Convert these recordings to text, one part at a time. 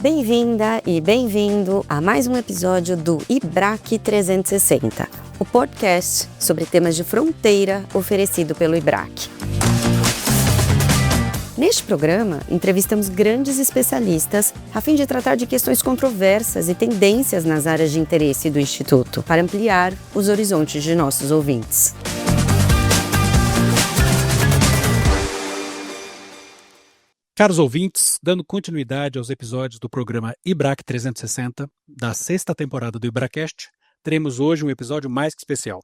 Bem-vinda e bem-vindo a mais um episódio do IBRAC 360, o podcast sobre temas de fronteira oferecido pelo IBRAC. Neste programa, entrevistamos grandes especialistas a fim de tratar de questões controversas e tendências nas áreas de interesse do Instituto, para ampliar os horizontes de nossos ouvintes. Caros ouvintes, dando continuidade aos episódios do programa IBRAC 360, da sexta temporada do IBRACast, teremos hoje um episódio mais que especial.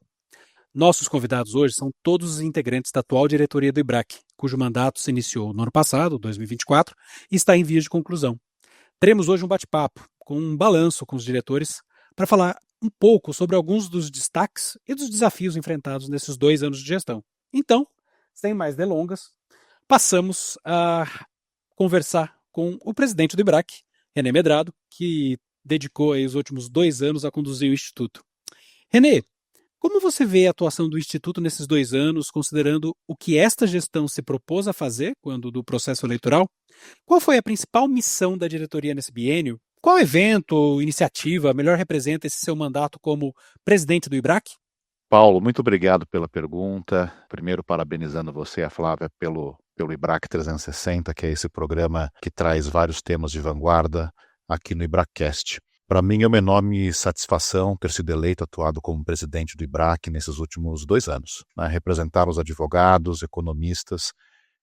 Nossos convidados hoje são todos os integrantes da atual diretoria do IBRAC, cujo mandato se iniciou no ano passado, 2024, e está em vias de conclusão. Teremos hoje um bate-papo, com um balanço com os diretores, para falar um pouco sobre alguns dos destaques e dos desafios enfrentados nesses 2 anos de gestão. Então, sem mais delongas, passamos a conversar com o presidente do IBRAC, René Medrado, que dedicou aí os últimos 2 anos a conduzir o Instituto. René, como você vê a atuação do Instituto nesses 2 anos, considerando o que esta gestão se propôs a fazer quando do processo eleitoral? Qual foi a principal missão da diretoria nesse biênio? Qual evento ou iniciativa melhor representa esse seu mandato como presidente do IBRAC? Paulo, muito obrigado pela pergunta. Primeiro, parabenizando você e a Flávia pelo IBRAC 360, que é esse programa que traz vários temas de vanguarda aqui no IBRACast. Para mim é uma enorme satisfação ter sido eleito, atuado como presidente do IBRAC nesses últimos 2 anos. Representar os advogados, economistas,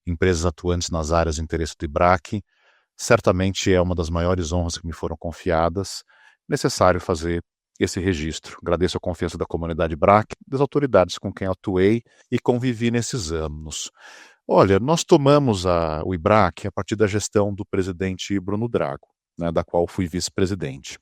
empresas atuantes nas áreas de interesse do IBRAC, certamente é uma das maiores honras que me foram confiadas. Necessário fazer esse registro. Agradeço a confiança da comunidade IBRAC, das autoridades com quem atuei e convivi nesses anos. Olha, nós tomamos o IBRAC a partir da gestão do presidente Bruno Drago, da qual fui vice-presidente.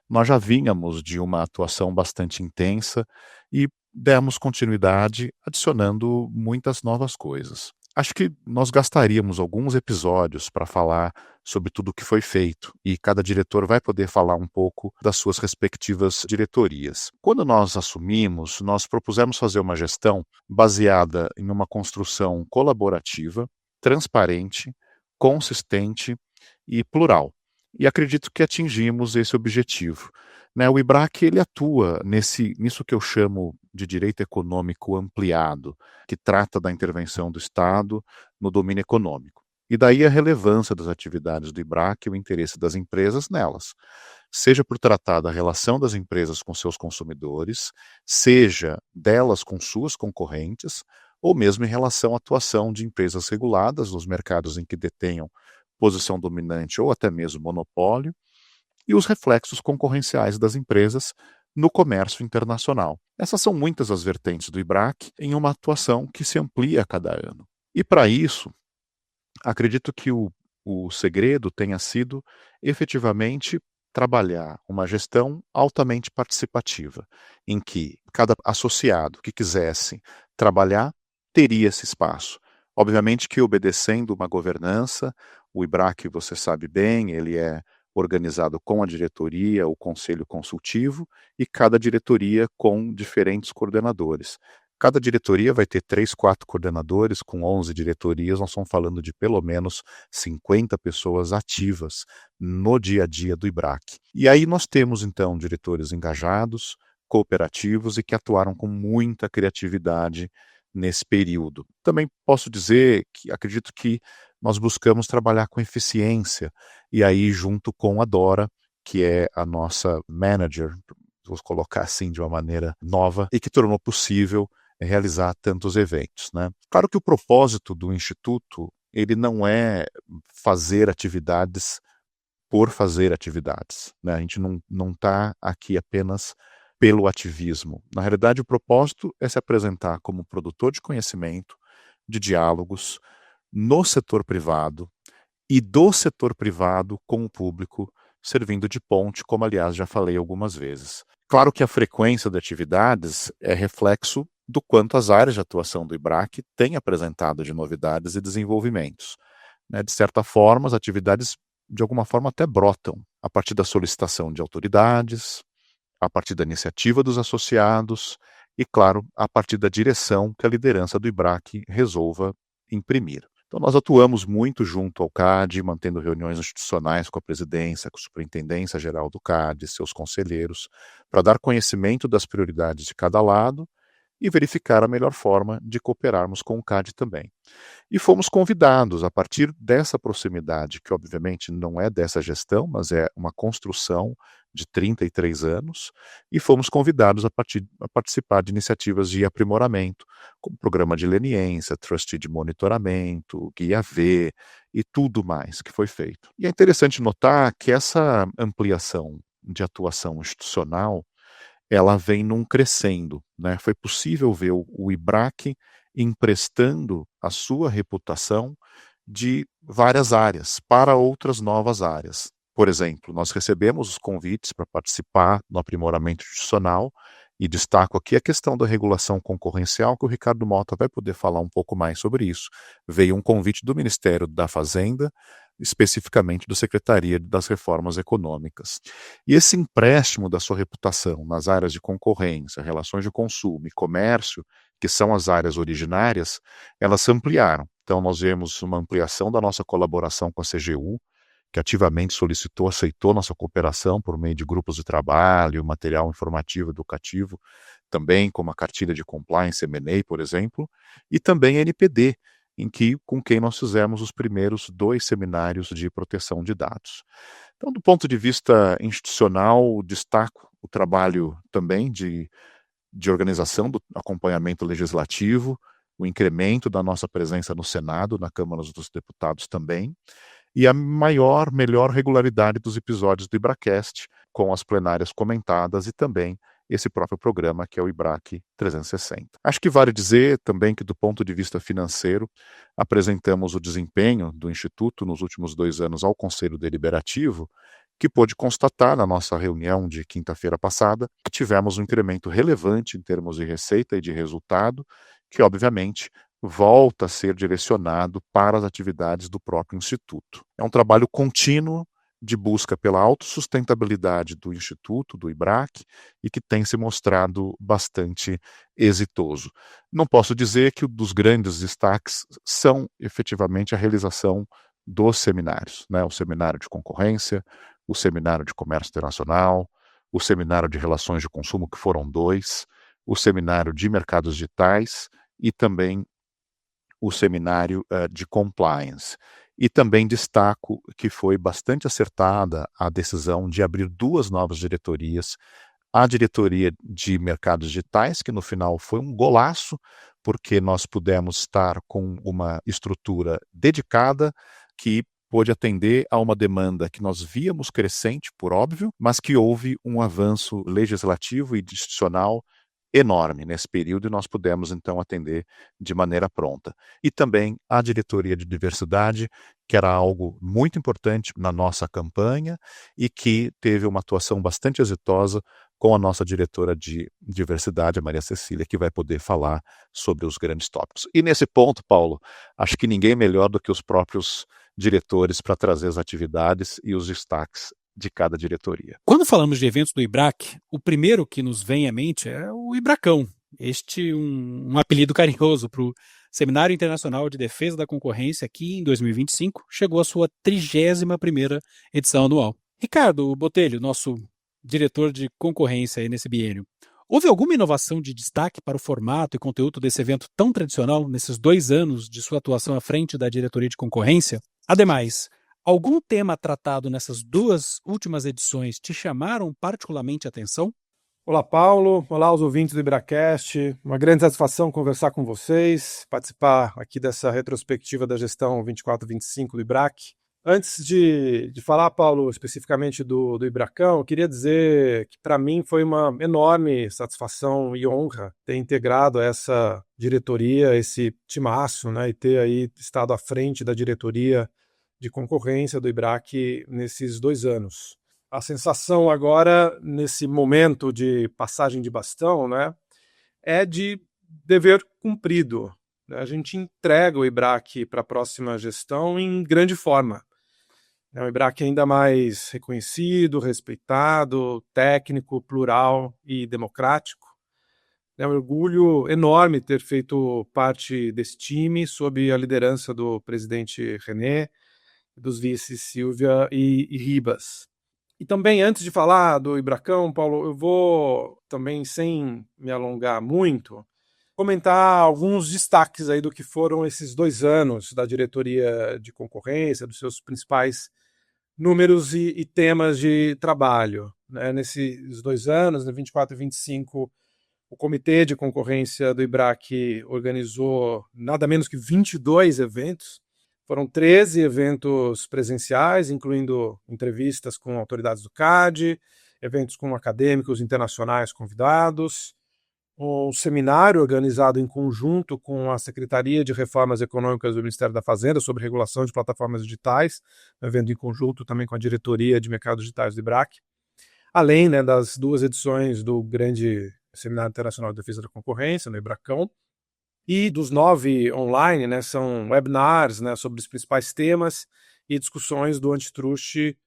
Nós já vínhamos de uma atuação bastante intensa e demos continuidade, adicionando muitas novas coisas. Acho que nós gastaríamos alguns episódios para falar sobre tudo o que foi feito e cada diretor vai poder falar um pouco das suas respectivas diretorias. Quando nós assumimos, nós propusemos fazer uma gestão baseada em uma construção colaborativa, transparente, consistente e plural. E acredito que atingimos esse objetivo. O IBRAC ele atua nisso que eu chamo de direito econômico ampliado, que trata da intervenção do Estado no domínio econômico. E daí a relevância das atividades do IBRAC e o interesse das empresas nelas. Seja por tratar da relação das empresas com seus consumidores, seja delas com suas concorrentes, ou mesmo em relação à atuação de empresas reguladas nos mercados em que detenham posição dominante ou até mesmo monopólio, e os reflexos concorrenciais das empresas no comércio internacional. Essas são muitas as vertentes do IBRAC em uma atuação que se amplia a cada ano. E para isso, acredito que o segredo tenha sido efetivamente trabalhar uma gestão altamente participativa, em que cada associado que quisesse trabalhar teria esse espaço. Obviamente que obedecendo uma governança, o IBRAC, você sabe bem, ele é organizado com a diretoria, o conselho consultivo e cada diretoria com diferentes coordenadores. Cada diretoria vai ter 3, 4 coordenadores, com 11 diretorias, nós estamos falando de pelo menos 50 pessoas ativas no dia a dia do IBRAC. E aí nós temos então diretores engajados, cooperativos e que atuaram com muita criatividade nesse período. Também posso dizer que acredito que nós buscamos trabalhar com eficiência, e aí junto com a Dora, que é a nossa manager, vou colocar assim de uma maneira nova, e que tornou possível realizar tantos eventos. Claro que o propósito do Instituto, ele não é fazer atividades por fazer atividades. A gente não está aqui apenas pelo ativismo. Na realidade, o propósito é se apresentar como produtor de conhecimento, de diálogos, no setor privado e do setor privado com o público, servindo de ponte, como aliás já falei algumas vezes. Claro que a frequência de atividades é reflexo do quanto as áreas de atuação do IBRAC têm apresentado de novidades e desenvolvimentos. De certa forma, as atividades de alguma forma até brotam a partir da solicitação de autoridades, a partir da iniciativa dos associados e, claro, a partir da direção que a liderança do IBRAC resolva imprimir. Então, nós atuamos muito junto ao CAD, mantendo reuniões institucionais com a presidência, com a Superintendência Geral do CAD, seus conselheiros, para dar conhecimento das prioridades de cada lado e verificar a melhor forma de cooperarmos com o CAD também. E fomos convidados, a partir dessa proximidade, que obviamente não é dessa gestão, mas é uma construção de 33 anos, e fomos convidados a participar de iniciativas de aprimoramento, como programa de leniência, trustee de monitoramento, guia V e tudo mais que foi feito. E é interessante notar que essa ampliação de atuação institucional, ela vem num crescendo, né? Foi possível ver o IBRAC emprestando a sua reputação de várias áreas para outras novas áreas. Por exemplo, nós recebemos os convites para participar no aprimoramento institucional e destaco aqui a questão da regulação concorrencial, que o Ricardo Mota vai poder falar um pouco mais sobre isso. Veio um convite do Ministério da Fazenda, especificamente da Secretaria das Reformas Econômicas. E esse empréstimo da sua reputação nas áreas de concorrência, relações de consumo e comércio, que são as áreas originárias, elas se ampliaram. Então, nós vemos uma ampliação da nossa colaboração com a CGU, que ativamente solicitou, aceitou nossa cooperação por meio de grupos de trabalho, material informativo, educativo, também como a cartilha de compliance M&A, por exemplo, e também a NPD, com quem nós fizemos os primeiros 2 seminários de proteção de dados. Então, do ponto de vista institucional, destaco o trabalho também de organização do acompanhamento legislativo, o incremento da nossa presença no Senado, na Câmara dos Deputados também, e a melhor regularidade dos episódios do IBRACast, com as plenárias comentadas e também esse próprio programa, que é o IBRAC 360. Acho que vale dizer também que, do ponto de vista financeiro, apresentamos o desempenho do Instituto nos últimos 2 anos ao Conselho Deliberativo, que pôde constatar na nossa reunião de quinta-feira passada que tivemos um incremento relevante em termos de receita e de resultado, que obviamente volta a ser direcionado para as atividades do próprio Instituto. É um trabalho contínuo de busca pela autossustentabilidade do Instituto, do IBRAC, e que tem se mostrado bastante exitoso. Não posso dizer que um dos grandes destaques são efetivamente a realização dos seminários, né? O seminário de concorrência, o seminário de comércio internacional, o seminário de relações de consumo, que foram 2, o seminário de mercados digitais e também o seminário de compliance. E também destaco que foi bastante acertada a decisão de abrir 2 novas diretorias, a diretoria de mercados digitais, que no final foi um golaço, porque nós pudemos estar com uma estrutura dedicada que pôde atender a uma demanda que nós víamos crescente, por óbvio, mas que houve um avanço legislativo e institucional enorme nesse período e nós pudemos então atender de maneira pronta. E também a diretoria de diversidade, que era algo muito importante na nossa campanha e que teve uma atuação bastante exitosa com a nossa diretora de diversidade, a Maria Cecília, que vai poder falar sobre os grandes tópicos. E nesse ponto, Paulo, acho que ninguém melhor do que os próprios diretores para trazer as atividades e os destaques de cada diretoria. Quando falamos de eventos do IBRAC, o primeiro que nos vem à mente é o IBRACão, um apelido carinhoso para o Seminário Internacional de Defesa da Concorrência, que em 2025 chegou à sua 31ª edição anual. Ricardo Botelho, nosso diretor de concorrência aí nesse biênio, houve alguma inovação de destaque para o formato e conteúdo desse evento tão tradicional nesses 2 anos de sua atuação à frente da diretoria de concorrência? Ademais, algum tema tratado nessas 2 últimas edições te chamaram particularmente a atenção? Olá, Paulo. Olá aos ouvintes do IBRACast. Uma grande satisfação conversar com vocês, participar aqui dessa retrospectiva da gestão 24-25 do IBRAC. Antes de falar, Paulo, especificamente do IBRACão, eu queria dizer que para mim foi uma enorme satisfação e honra ter integrado essa diretoria, esse timaço, né, e ter aí estado à frente da diretoria de concorrência do IBRAC nesses 2 anos. A sensação agora, nesse momento de passagem de bastão, né, é de dever cumprido. A gente entrega o IBRAC para a próxima gestão em grande forma. É um IBRAC ainda mais reconhecido, respeitado, técnico, plural e democrático. É um orgulho enorme ter feito parte desse time, sob a liderança do presidente René, dos vices Silvia e Ribas. E também, antes de falar do Ibracão, Paulo, eu vou também, sem me alongar muito, comentar alguns destaques aí do que foram esses 2 anos da diretoria de concorrência, dos seus principais números e temas de trabalho. Né? Nesses 2 anos, né, 24 e 25, o Comitê de Concorrência do IBRAC organizou nada menos que 22 eventos. Foram 13 eventos presenciais, incluindo entrevistas com autoridades do CAD, eventos com acadêmicos internacionais convidados, um seminário organizado em conjunto com a Secretaria de Reformas Econômicas do Ministério da Fazenda sobre regulação de plataformas digitais, um evento em conjunto também com a Diretoria de Mercados Digitais do IBRAC, além, né, das 2 edições do grande Seminário Internacional de Defesa da Concorrência, no IBRACão, e dos 9 online, né, são webinars, né, sobre os principais temas e discussões do antitruste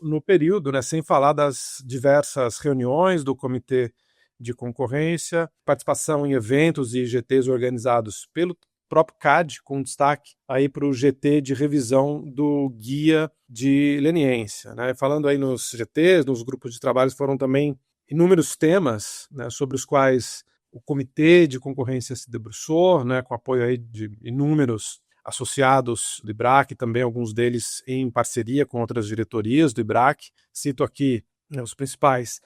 no período, né, sem falar das diversas reuniões do Comitê de Concorrência, participação em eventos e GTs organizados pelo próprio CAD, com destaque aí para o GT de revisão do guia de leniência. Né? Falando aí nos GTs, nos grupos de trabalho, foram também inúmeros temas, né, sobre os quais o Comitê de Concorrência se debruçou, né, com apoio aí de inúmeros associados do IBRAC, também alguns deles em parceria com outras diretorias do IBRAC. Cito aqui, né, os principais: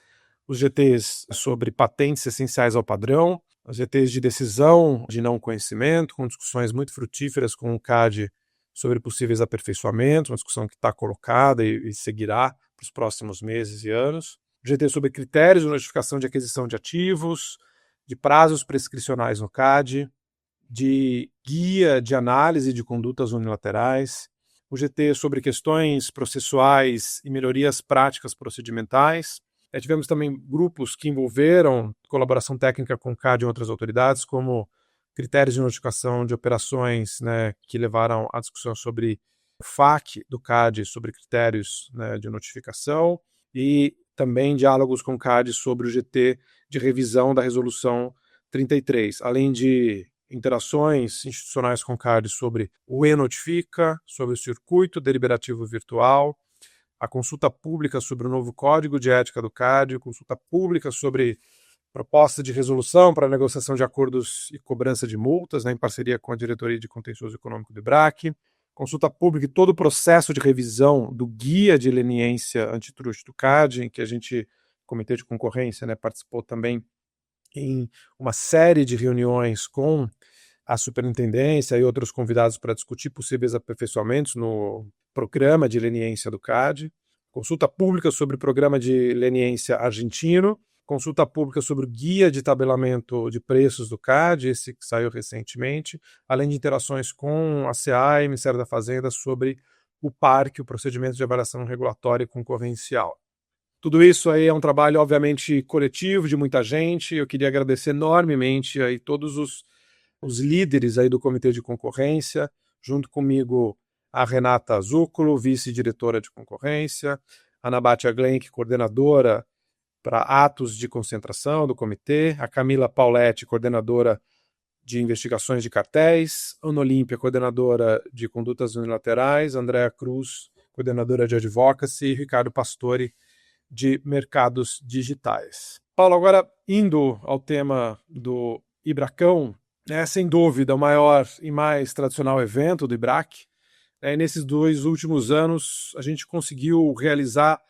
os GTs sobre patentes essenciais ao padrão, os GTs de decisão de não conhecimento, com discussões muito frutíferas com o CAD sobre possíveis aperfeiçoamentos, uma discussão que está colocada e seguirá para os próximos meses e anos. GT sobre critérios de notificação de aquisição de ativos, de prazos prescricionais no CAD, de guia de análise de condutas unilaterais, o GT sobre questões processuais e melhorias práticas procedimentais. Tivemos também grupos que envolveram colaboração técnica com o CAD e outras autoridades, como critérios de notificação de operações, né, que levaram à discussão sobre o FAQ do CAD, sobre critérios, né, de notificação, e também diálogos com o CAD sobre o GT de revisão da Resolução 33, além de interações institucionais com o CAD sobre o e-Notifica, sobre o circuito deliberativo virtual, a consulta pública sobre o novo Código de Ética do CAD, consulta pública sobre proposta de resolução para negociação de acordos e cobrança de multas, né, em parceria com a Diretoria de Contencioso Econômico do IBRAC, consulta pública e todo o processo de revisão do guia de leniência antitruste do CAD, em que a gente, Comitê de Concorrência, né, participou também em uma série de reuniões com a superintendência e outros convidados para discutir possíveis aperfeiçoamentos no programa de leniência do CAD, consulta pública sobre o programa de leniência argentino, consulta pública sobre o guia de tabelamento de preços do CAD, esse que saiu recentemente, além de interações com a CA e o Ministério da Fazenda sobre o PARC, o Procedimento de Avaliação Regulatória e Concorrencial. Tudo isso aí é um trabalho, obviamente, coletivo, de muita gente. Eu queria agradecer enormemente aí todos os líderes aí do Comitê de Concorrência, junto comigo a Renata Zúculo, vice-diretora de concorrência, a Ana Bátia Glenck, coordenadora para atos de concentração do comitê, a Camila Pauletti, coordenadora de investigações de cartéis, Ana Olímpia, coordenadora de condutas unilaterais, Andréa Cruz, coordenadora de advocacy, e Ricardo Pastore, de mercados digitais. Paulo, agora indo ao tema do IBRACão, é sem dúvida o maior e mais tradicional evento do IBRAC. Nesses 2 últimos anos, a gente conseguiu realizar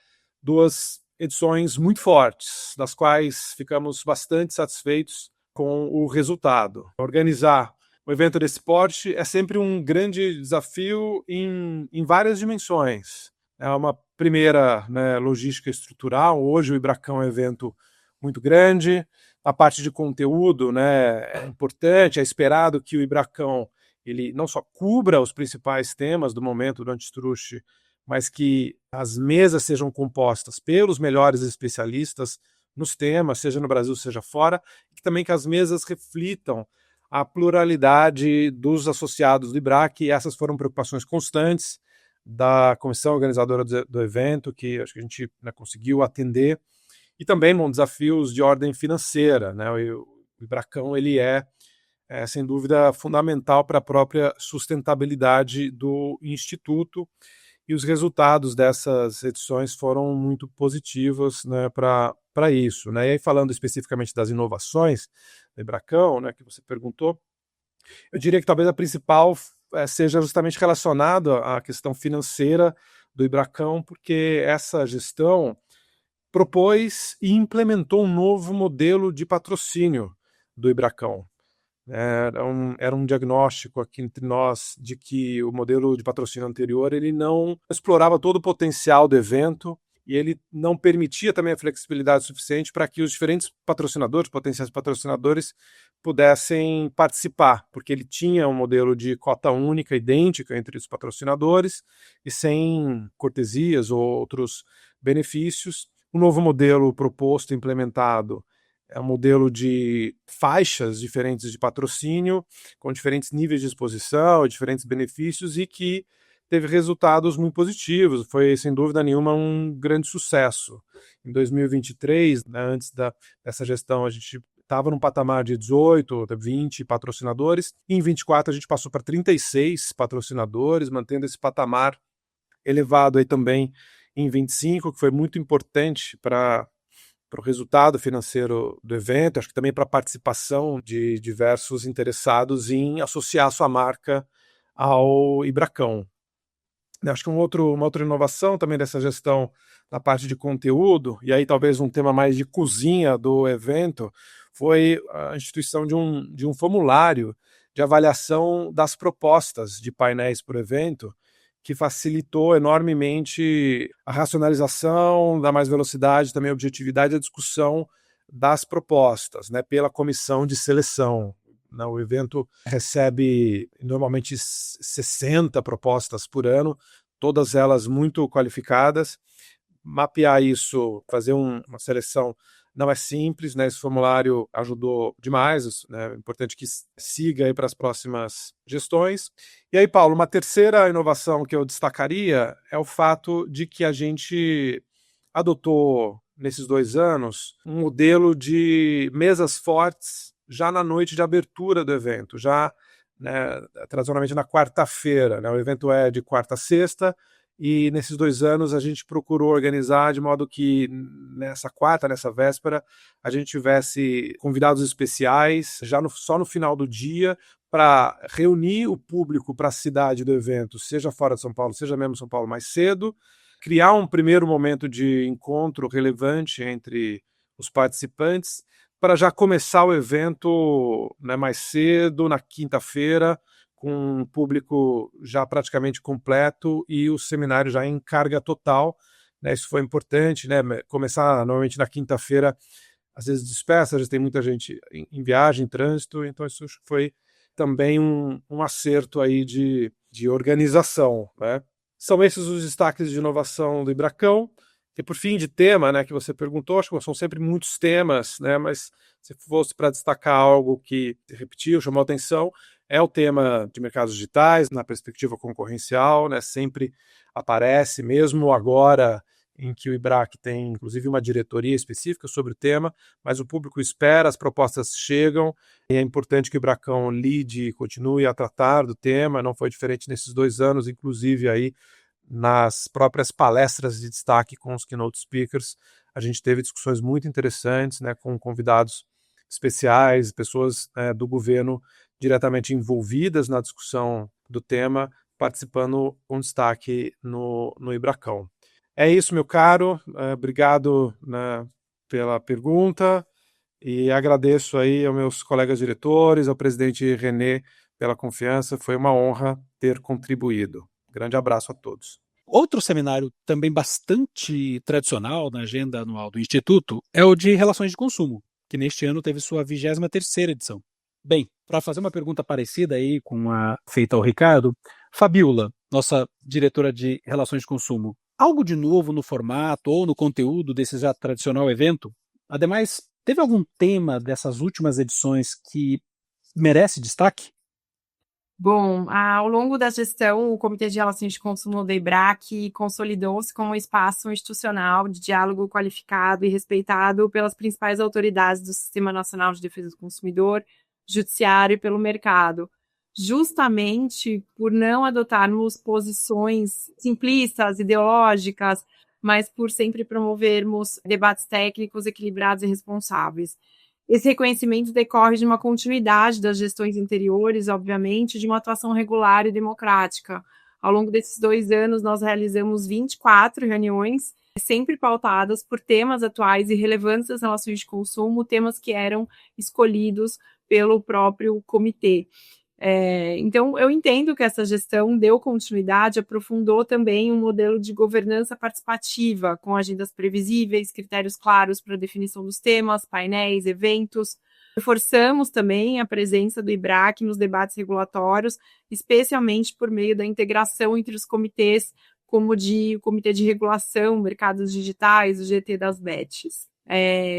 2 edições muito fortes, das quais ficamos bastante satisfeitos com o resultado. Organizar um evento desse porte é sempre um grande desafio em várias dimensões. É uma primeira, né, logística estrutural. Hoje o IBRACão é um evento muito grande. A parte de conteúdo, né, é importante, é esperado que o IBRACão ele não só cubra os principais temas do momento do antitruste, mas que as mesas sejam compostas pelos melhores especialistas nos temas, seja no Brasil, seja fora, e também que as mesas reflitam a pluralidade dos associados do IBRAC, e essas foram preocupações constantes da comissão organizadora do evento, que acho que a gente, né, conseguiu atender, e também desafios de ordem financeira. Né? O O Ibracão ele é sem dúvida fundamental para a própria sustentabilidade do Instituto, e os resultados dessas edições foram muito positivos, né, para isso, né? E aí, falando especificamente das inovações do Ibracão, né, que você perguntou, eu diria que talvez a principal seja justamente relacionada à questão financeira do Ibracão, porque essa gestão propôs e implementou um novo modelo de patrocínio do Ibracão. Era um diagnóstico aqui entre nós de que o modelo de patrocínio anterior ele não explorava todo o potencial do evento e ele não permitia também a flexibilidade suficiente para que os diferentes patrocinadores, potenciais patrocinadores, pudessem participar, porque ele tinha um modelo de cota única, idêntica entre os patrocinadores e sem cortesias ou outros benefícios. O novo modelo proposto e implementado é um modelo de faixas diferentes de patrocínio, com diferentes níveis de exposição, diferentes benefícios, e que teve resultados muito positivos. Foi, sem dúvida nenhuma, um grande sucesso. Em 2023, né, antes dessa gestão, a gente estava num patamar de 18, 20 patrocinadores, e em 24 a gente passou para 36 patrocinadores, mantendo esse patamar elevado aí também em 25, que foi muito importante para o resultado financeiro do evento, acho que também para a participação de diversos interessados em associar a sua marca ao Ibracão. Acho que uma outra inovação também dessa gestão na parte de conteúdo, e aí talvez um tema mais de cozinha do evento, foi a instituição de um formulário de avaliação das propostas de painéis para o evento, que facilitou enormemente a racionalização, dá mais velocidade, também objetividade à discussão das propostas, né, pela comissão de seleção. O evento recebe normalmente 60 propostas por ano, todas elas muito qualificadas. Mapear isso, fazer uma seleção não é simples, né? Esse formulário ajudou demais, né? É importante que siga aí para as próximas gestões. E aí, Paulo, uma terceira inovação que eu destacaria é o fato de que a gente adotou, nesses 2 anos, um modelo de mesas fortes já na noite de abertura do evento, já, né, tradicionalmente na quarta-feira, né? O evento é de quarta a sexta, e nesses 2 anos a gente procurou organizar de modo que nessa véspera, a gente tivesse convidados especiais só no final do dia para reunir o público para a cidade do evento, seja fora de São Paulo, seja mesmo em São Paulo mais cedo, criar um primeiro momento de encontro relevante entre os participantes para já começar o evento, né, mais cedo, na quinta-feira, com um público já praticamente completo e o seminário já em carga total, né? Isso foi importante, né? Começar normalmente na quinta-feira, às vezes dispersa, às vezes tem muita gente em viagem, em trânsito, então isso foi também um acerto aí de organização, né? São esses os destaques de inovação do Ibracão. E por fim, de tema, né, que você perguntou, acho que são sempre muitos temas, né, mas se fosse para destacar algo que se repetiu, chamou a atenção, é o tema de mercados digitais, na perspectiva concorrencial, né, sempre aparece, mesmo agora em que o IBRAC tem, inclusive, uma diretoria específica sobre o tema, mas o público espera, as propostas chegam, e é importante que o Ibracão lide e continue a tratar do tema, não foi diferente nesses 2 anos, inclusive aí, nas próprias palestras de destaque com os keynote speakers, a gente teve discussões muito interessantes, né, com convidados especiais, pessoas do governo diretamente envolvidas na discussão do tema, participando com destaque no Ibracão. É isso, meu caro, obrigado, né, pela pergunta e agradeço aí aos meus colegas diretores, ao presidente René pela confiança, foi uma honra ter contribuído. Grande abraço a todos. Outro seminário também bastante tradicional na agenda anual do Instituto é o de Relações de Consumo, que neste ano teve sua 23ª edição. Bem, para fazer uma pergunta parecida aí com a feita ao Ricardo, Fabiola, nossa diretora de Relações de Consumo, algo de novo no formato ou no conteúdo desse já tradicional evento? Ademais, teve algum tema dessas últimas edições que merece destaque? Bom, ao longo da gestão, o Comitê de Relações de Consumo do IBRAC consolidou-se como um espaço institucional de diálogo qualificado e respeitado pelas principais autoridades do Sistema Nacional de Defesa do Consumidor, Judiciário e pelo mercado, justamente por não adotarmos posições simplistas, ideológicas, mas por sempre promovermos debates técnicos, equilibrados e responsáveis. Esse reconhecimento decorre de uma continuidade das gestões anteriores, obviamente, de uma atuação regular e democrática. Ao longo desses 2 anos, nós realizamos 24 reuniões, sempre pautadas por temas atuais e relevantes das relações de consumo, temas que eram escolhidos pelo próprio comitê. Então, eu entendo que essa gestão deu continuidade, aprofundou também um modelo de governança participativa, com agendas previsíveis, critérios claros para a definição dos temas, painéis, eventos. Reforçamos também a presença do IBRAC nos debates regulatórios, especialmente por meio da integração entre os comitês, como o Comitê de Regulação, Mercados Digitais, o GT das BETs.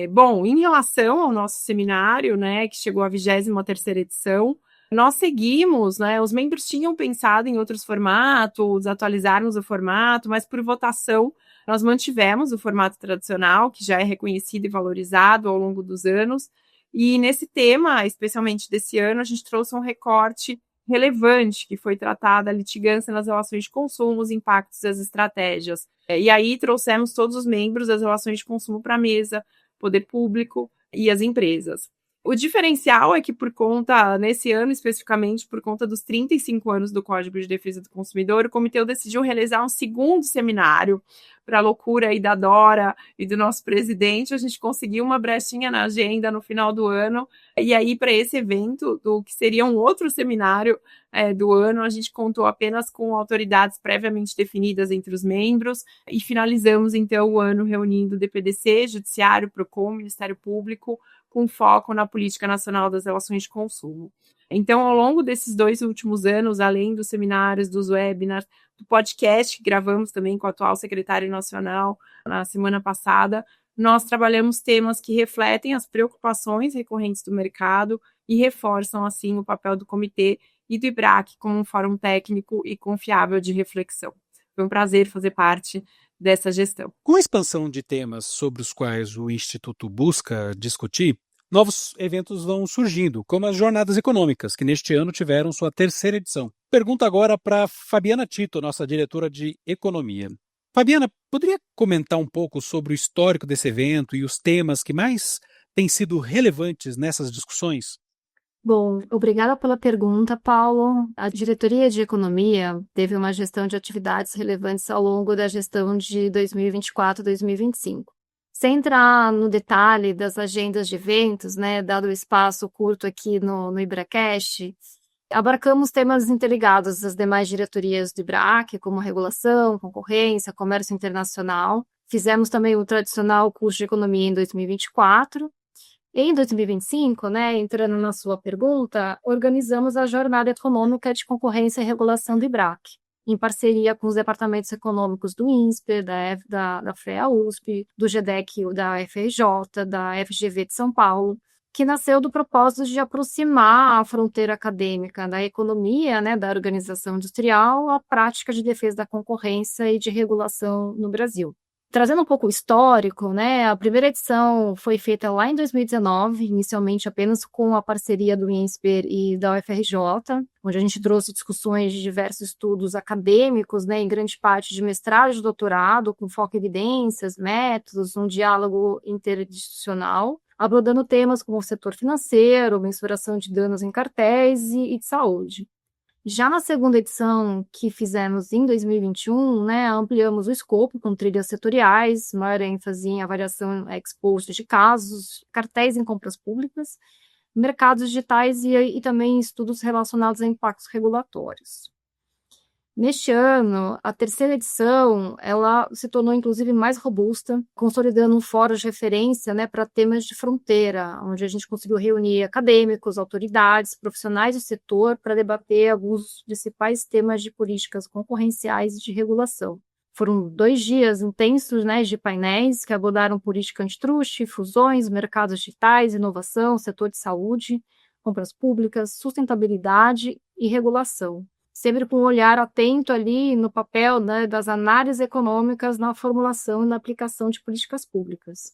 Bom, em relação ao nosso seminário, né, que chegou à 23ª edição, nós seguimos, né, os membros tinham pensado em outros formatos, atualizarmos o formato, mas por votação nós mantivemos o formato tradicional, que já é reconhecido e valorizado ao longo dos anos, e nesse tema, especialmente desse ano, a gente trouxe um recorte relevante, que foi tratada a litigância nas relações de consumo, os impactos e as estratégias. E aí trouxemos todos os membros das relações de consumo para a mesa, poder público e as empresas. O diferencial é que nesse ano especificamente, por conta dos 35 anos do Código de Defesa do Consumidor, o comitê decidiu realizar um segundo seminário. Para a loucura aí da Dora e do nosso presidente, a gente conseguiu uma brechinha na agenda no final do ano, e aí para esse evento, que seria um outro seminário do ano, a gente contou apenas com autoridades previamente definidas entre os membros, e finalizamos então o ano reunindo DPDC, Judiciário, PROCON, Ministério Público, com foco na Política Nacional das Relações de Consumo. Então, ao longo desses 2 últimos anos, além dos seminários, dos webinars, do podcast que gravamos também com o atual secretário nacional na semana passada, nós trabalhamos temas que refletem as preocupações recorrentes do mercado e reforçam, assim, o papel do comitê e do IBRAC como um fórum técnico e confiável de reflexão. Foi um prazer fazer parte dessa gestão. Com a expansão de temas sobre os quais o Instituto busca discutir, novos eventos vão surgindo, como as Jornadas Econômicas, que neste ano tiveram sua 3ª edição. Pergunto agora para Fabiana Tito, nossa diretora de Economia. Fabiana, poderia comentar um pouco sobre o histórico desse evento e os temas que mais têm sido relevantes nessas discussões? Bom, obrigada pela pergunta, Paulo. A Diretoria de Economia teve uma gestão de atividades relevantes ao longo da gestão de 2024-2025. Sem entrar no detalhe das agendas de eventos, né, dado o espaço curto aqui no IBRACast, abarcamos temas interligados às demais diretorias do IBRAC, como regulação, concorrência, comércio internacional. Fizemos também o tradicional curso de economia em 2024. Em 2025, né, entrando na sua pergunta, organizamos a Jornada Econômica de Concorrência e Regulação do IBRAC, em parceria com os departamentos econômicos do INSPER, da FEA-USP, do GEDEC da FRJ, da FGV de São Paulo, que nasceu do propósito de aproximar a fronteira acadêmica da economia, né, da organização industrial, à prática de defesa da concorrência e de regulação no Brasil. Trazendo um pouco o histórico, né, a primeira edição foi feita lá em 2019, inicialmente apenas com a parceria do INSPER e da UFRJ, onde a gente trouxe discussões de diversos estudos acadêmicos, né, em grande parte de mestrado e de doutorado, com foco em evidências, métodos, um diálogo interinstitucional, abordando temas como o setor financeiro, mensuração de danos em cartéis e de saúde. Já na segunda edição, que fizemos em 2021, né, ampliamos o escopo com trilhas setoriais, maior ênfase em avaliação ex post de casos, cartéis em compras públicas, mercados digitais e também estudos relacionados a impactos regulatórios. Neste ano, a terceira edição, ela se tornou inclusive mais robusta, consolidando um fórum de referência, né, para temas de fronteira, onde a gente conseguiu reunir acadêmicos, autoridades, profissionais do setor para debater alguns dos principais temas de políticas concorrenciais e de regulação. Foram 2 dias intensos, né, de painéis que abordaram política antitruste, fusões, mercados digitais, inovação, setor de saúde, compras públicas, sustentabilidade e regulação, sempre com um olhar atento ali no papel, né, das análises econômicas na formulação e na aplicação de políticas públicas.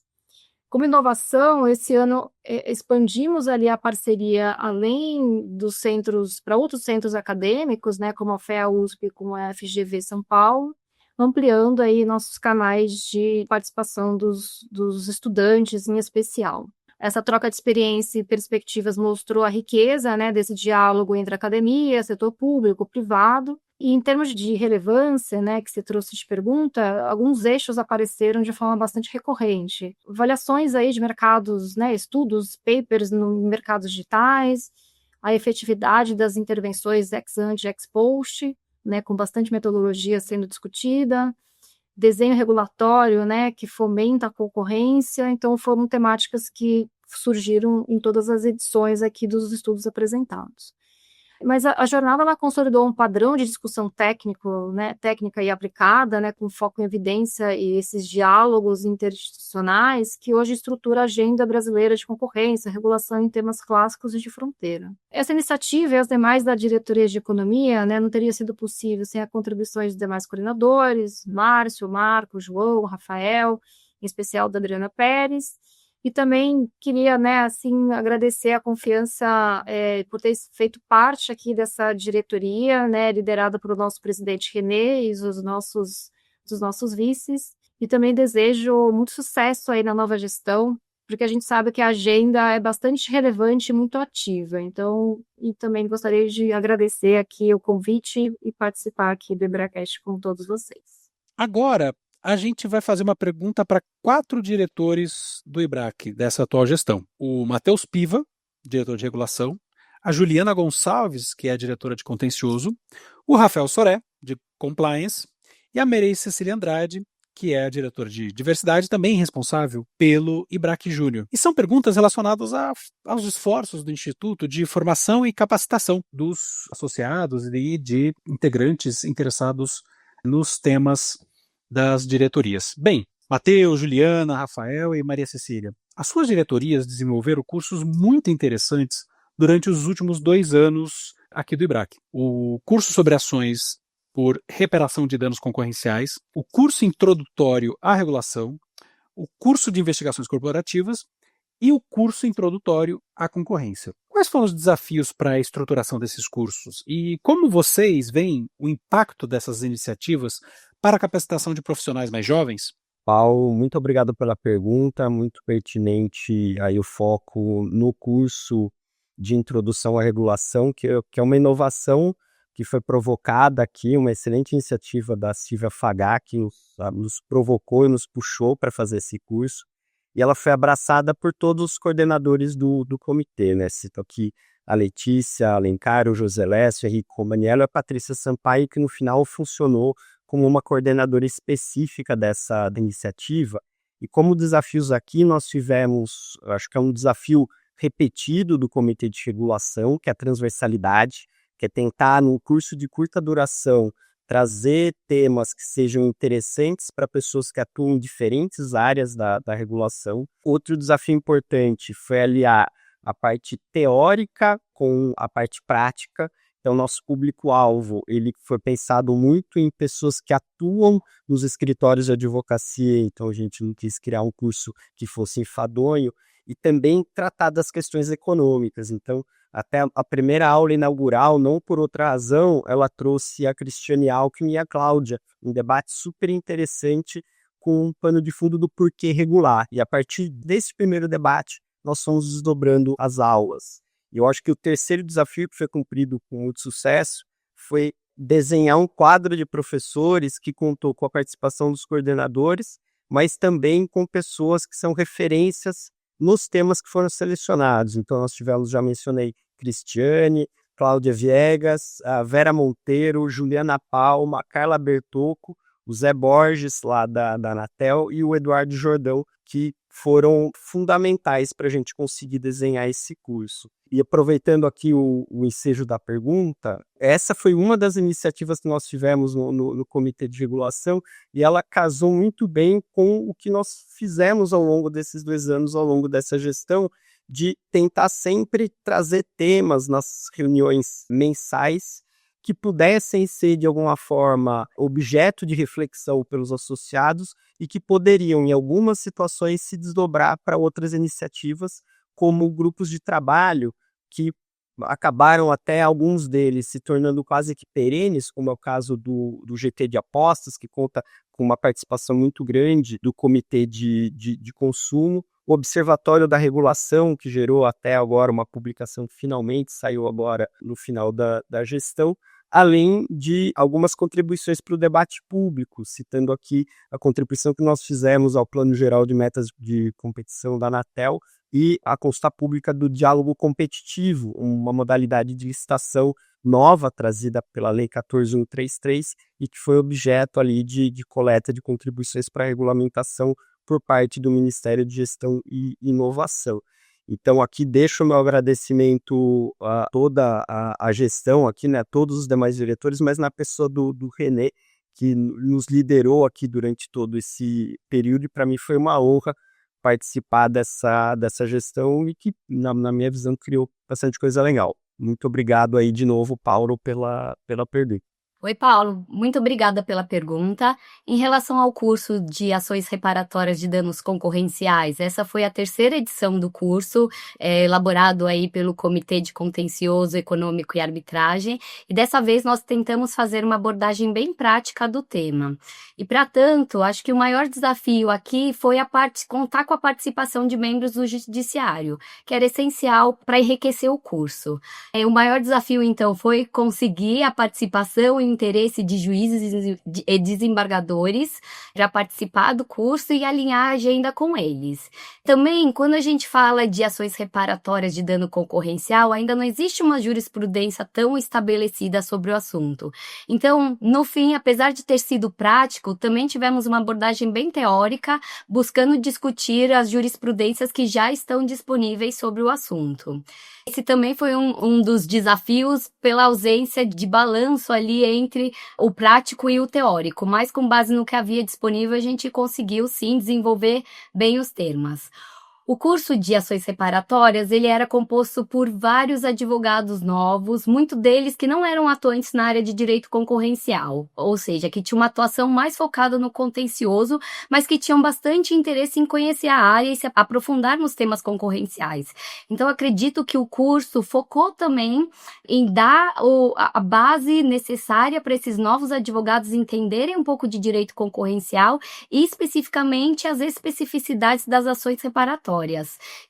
Como inovação, esse ano expandimos ali a parceria além dos centros, para outros centros acadêmicos, né, como a FEA-USP, como a FGV São Paulo, ampliando aí nossos canais de participação dos estudantes em especial. Essa troca de experiência e perspectivas mostrou a riqueza, né, desse diálogo entre academia, setor público, privado. E em termos de relevância, né, que você trouxe de pergunta, alguns eixos apareceram de forma bastante recorrente. Avaliações aí de mercados, né, estudos, papers no mercados digitais, a efetividade das intervenções ex ante e ex post, né, com bastante metodologia sendo discutida, desenho regulatório, né, que fomenta a concorrência. Então foram temáticas que surgiram em todas as edições aqui dos estudos apresentados. Mas a jornada ela consolidou um padrão de discussão técnico, né, técnica e aplicada, né, com foco em evidência e esses diálogos interinstitucionais que hoje estrutura a agenda brasileira de concorrência, regulação em temas clássicos e de fronteira. Essa iniciativa e as demais da Diretoria de Economia, né, não teria sido possível sem a contribuição dos demais coordenadores, Márcio, Marco, João, Rafael, em especial da Adriana Pérez. E também queria, né, assim, agradecer a confiança por ter feito parte aqui dessa diretoria, né, liderada pelo nosso presidente René e dos nossos vices. E também desejo muito sucesso aí na nova gestão, porque a gente sabe que a agenda é bastante relevante e muito ativa. Então, e também gostaria de agradecer aqui o convite e participar aqui do IBRAcast com todos vocês. Agora, a gente vai fazer uma pergunta para 4 diretores do IBRAC dessa atual gestão. O Matheus Piva, diretor de regulação, a Juliana Gonçalves, que é a diretora de contencioso, o Rafael Soré, de compliance, e a Merei Cecília Andrade, que é a diretora de diversidade, também responsável pelo IBRAC Júnior. E são perguntas relacionadas aos esforços do Instituto de formação e capacitação dos associados e de integrantes interessados nos temas das diretorias. Bem, Matheus, Juliana, Rafael e Maria Cecília, as suas diretorias desenvolveram cursos muito interessantes durante os últimos 2 anos aqui do IBRAC. O curso sobre ações por reparação de danos concorrenciais, o curso introdutório à regulação, o curso de investigações corporativas e o curso introdutório à concorrência. Quais foram os desafios para a estruturação desses cursos? E como vocês veem o impacto dessas iniciativas para a capacitação de profissionais mais jovens? Paulo, muito obrigado pela pergunta, muito pertinente aí o foco no curso de introdução à regulação, que é uma inovação que foi provocada aqui, uma excelente iniciativa da Silvia Fagá, que nos provocou e nos puxou para fazer esse curso, e ela foi abraçada por todos os coordenadores do comitê, né? Cito aqui a Letícia Alencar, o José Lécio, o Henrique Romaniello e a Patrícia Sampaio, que no final funcionou como uma coordenadora específica dessa iniciativa. E como desafios aqui, nós tivemos, acho que é um desafio repetido do Comitê de Regulação, que é a transversalidade, que é tentar, num curso de curta duração, trazer temas que sejam interessantes para pessoas que atuam em diferentes áreas da regulação. Outro desafio importante foi aliar a parte teórica com a parte prática. Então, nosso público-alvo ele foi pensado muito em pessoas que atuam nos escritórios de advocacia, então a gente não quis criar um curso que fosse enfadonho, e também tratar das questões econômicas. Então, até a primeira aula inaugural, não por outra razão, ela trouxe a Cristiane Alckmin e a Cláudia, um debate super interessante com um pano de fundo do porquê regular. E a partir desse primeiro debate, nós fomos desdobrando as aulas. E eu acho que o terceiro desafio que foi cumprido com muito sucesso foi desenhar um quadro de professores que contou com a participação dos coordenadores, mas também com pessoas que são referências nos temas que foram selecionados. Então nós tivemos, já mencionei, Cristiane, Cláudia Viegas, a Vera Monteiro, Juliana Palma, Carla Bertocco, o Zé Borges, lá da Anatel, e o Eduardo Jordão, que foram fundamentais para a gente conseguir desenhar esse curso. E aproveitando aqui o ensejo da pergunta, essa foi uma das iniciativas que nós tivemos no Comitê de Regulação, e ela casou muito bem com o que nós fizemos ao longo desses 2 anos, ao longo dessa gestão, de tentar sempre trazer temas nas reuniões mensais que pudessem ser, de alguma forma, objeto de reflexão pelos associados e que poderiam, em algumas situações, se desdobrar para outras iniciativas, como grupos de trabalho, que acabaram até alguns deles se tornando quase que perenes, como é o caso do GT de apostas, que conta com uma participação muito grande do Comitê de Consumo, o Observatório da Regulação, que gerou até agora uma publicação que finalmente saiu agora no final da gestão, além de algumas contribuições para o debate público, citando aqui a contribuição que nós fizemos ao Plano Geral de Metas de Competição da Anatel e a consulta pública do diálogo competitivo, uma modalidade de licitação nova trazida pela Lei 14.133 e que foi objeto ali de coleta de contribuições para a regulamentação por parte do Ministério de Gestão e Inovação. Então, aqui deixo o meu agradecimento a toda a gestão, aqui, né, a todos os demais diretores, mas na pessoa do René, que nos liderou aqui durante todo esse período, e para mim foi uma honra participar dessa gestão e que, na minha visão, criou bastante coisa legal. Muito obrigado aí de novo, Paulo, pela pergunta. Oi, Paulo. Muito obrigada pela pergunta. Em relação ao curso de ações reparatórias de danos concorrenciais, essa foi a 3ª edição do curso, elaborado aí pelo Comitê de Contencioso Econômico e Arbitragem, e dessa vez nós tentamos fazer uma abordagem bem prática do tema. E, para tanto, acho que o maior desafio aqui foi contar com a participação de membros do Judiciário, que era essencial para enriquecer o curso. O maior desafio, então, foi conseguir a participação e interesse de juízes e desembargadores para participar do curso e alinhar a agenda com eles. Também, quando a gente fala de ações reparatórias de dano concorrencial, ainda não existe uma jurisprudência tão estabelecida sobre o assunto. Então, no fim, apesar de ter sido prático, também tivemos uma abordagem bem teórica, buscando discutir as jurisprudências que já estão disponíveis sobre o assunto. Esse também foi um dos desafios pela ausência de balanço ali entre o prático e o teórico, mas com base no que havia disponível a gente conseguiu sim desenvolver bem os temas. O curso de ações reparatórias, ele era composto por vários advogados novos, muitos deles que não eram atuantes na área de direito concorrencial, ou seja, que tinham uma atuação mais focada no contencioso, mas que tinham bastante interesse em conhecer a área e se aprofundar nos temas concorrenciais. Então, acredito que o curso focou também em dar a base necessária para esses novos advogados entenderem um pouco de direito concorrencial e, especificamente, as especificidades das ações reparatórias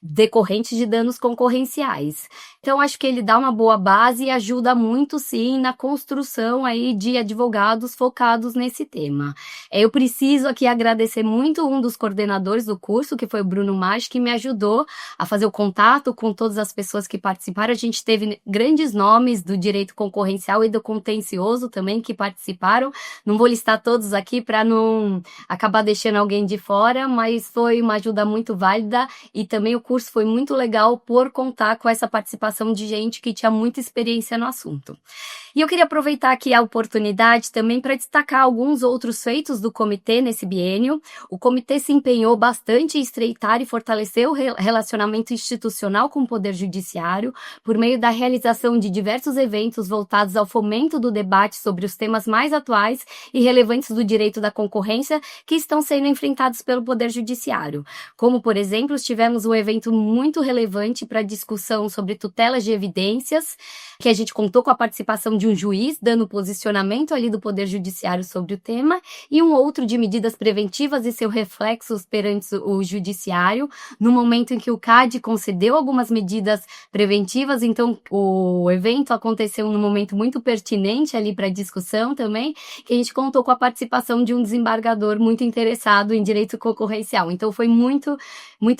decorrentes de danos concorrenciais. Então, acho que ele dá uma boa base e ajuda muito, sim, na construção aí de advogados focados nesse tema. Eu preciso aqui agradecer muito um dos coordenadores do curso, que foi o Bruno Maggi, que me ajudou a fazer o contato com todas as pessoas que participaram. A gente teve grandes nomes do direito concorrencial e do contencioso também que participaram. Não vou listar todos aqui para não acabar deixando alguém de fora, mas foi uma ajuda muito válida. E também o curso foi muito legal por contar com essa participação de gente que tinha muita experiência no assunto. E eu queria aproveitar aqui a oportunidade também para destacar alguns outros feitos do comitê nesse biênio. O comitê se empenhou bastante em estreitar e fortalecer o relacionamento institucional com o Poder Judiciário por meio da realização de diversos eventos voltados ao fomento do debate sobre os temas mais atuais e relevantes do direito da concorrência que estão sendo enfrentados pelo Poder Judiciário. Como, por exemplo, tivemos um evento muito relevante para discussão sobre tutelas de evidências, que a gente contou com a participação de um juiz dando posicionamento ali do Poder Judiciário sobre o tema, e um outro de medidas preventivas e seus reflexos perante o Judiciário, no momento em que o CAD concedeu algumas medidas preventivas. Então o evento aconteceu num momento muito pertinente ali para a discussão também, que a gente contou com a participação de um desembargador muito interessado em direito concorrencial. Então foi muito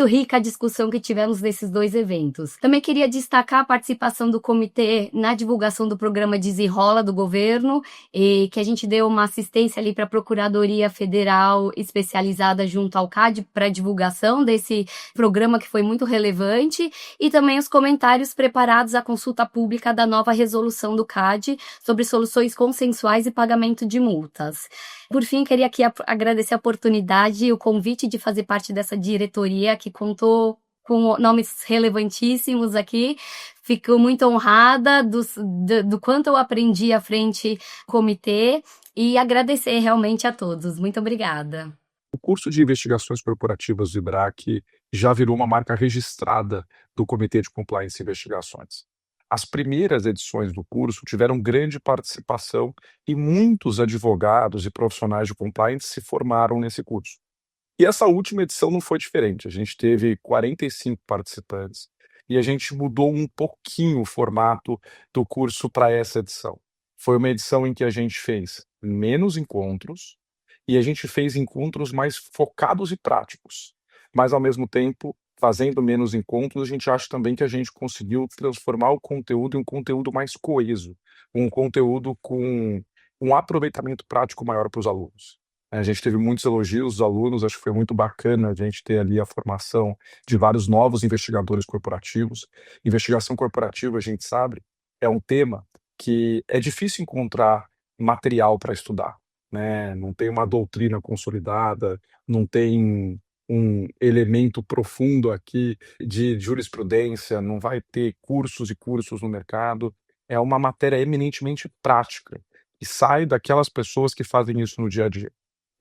rica a discussão que tivemos nesses dois eventos. Também queria destacar a participação do comitê na divulgação do programa Desenrola do governo, e que a gente deu uma assistência ali para a Procuradoria Federal especializada junto ao CAD para a divulgação desse programa, que foi muito relevante, e também os comentários preparados à consulta pública da nova resolução do CAD sobre soluções consensuais e pagamento de multas. Por fim, queria aqui agradecer a oportunidade e o convite de fazer parte dessa diretoria que contou com nomes relevantíssimos aqui. Fico muito honrada do quanto eu aprendi à frente do comitê e agradecer realmente a todos. Muito obrigada. O curso de investigações corporativas do IBRAC já virou uma marca registrada do Comitê de Compliance e Investigações. As primeiras edições do curso tiveram grande participação e muitos advogados e profissionais de compliance se formaram nesse curso. E essa última edição não foi diferente. A gente teve 45 participantes e a gente mudou um pouquinho o formato do curso para essa edição. Foi uma edição em que a gente fez menos encontros e a gente fez encontros mais focados e práticos. Mas, ao mesmo tempo, fazendo menos encontros, a gente acha também que a gente conseguiu transformar o conteúdo em um conteúdo mais coeso, um conteúdo com um aproveitamento prático maior para os alunos. A gente teve muitos elogios dos alunos, acho que foi muito bacana a gente ter ali a formação de vários novos investigadores corporativos. Investigação corporativa, a gente sabe, é um tema que é difícil encontrar material para estudar, né? Não tem uma doutrina consolidada, não tem um elemento profundo aqui de jurisprudência, não vai ter cursos e cursos no mercado. É uma matéria eminentemente prática e sai daquelas pessoas que fazem isso no dia a dia.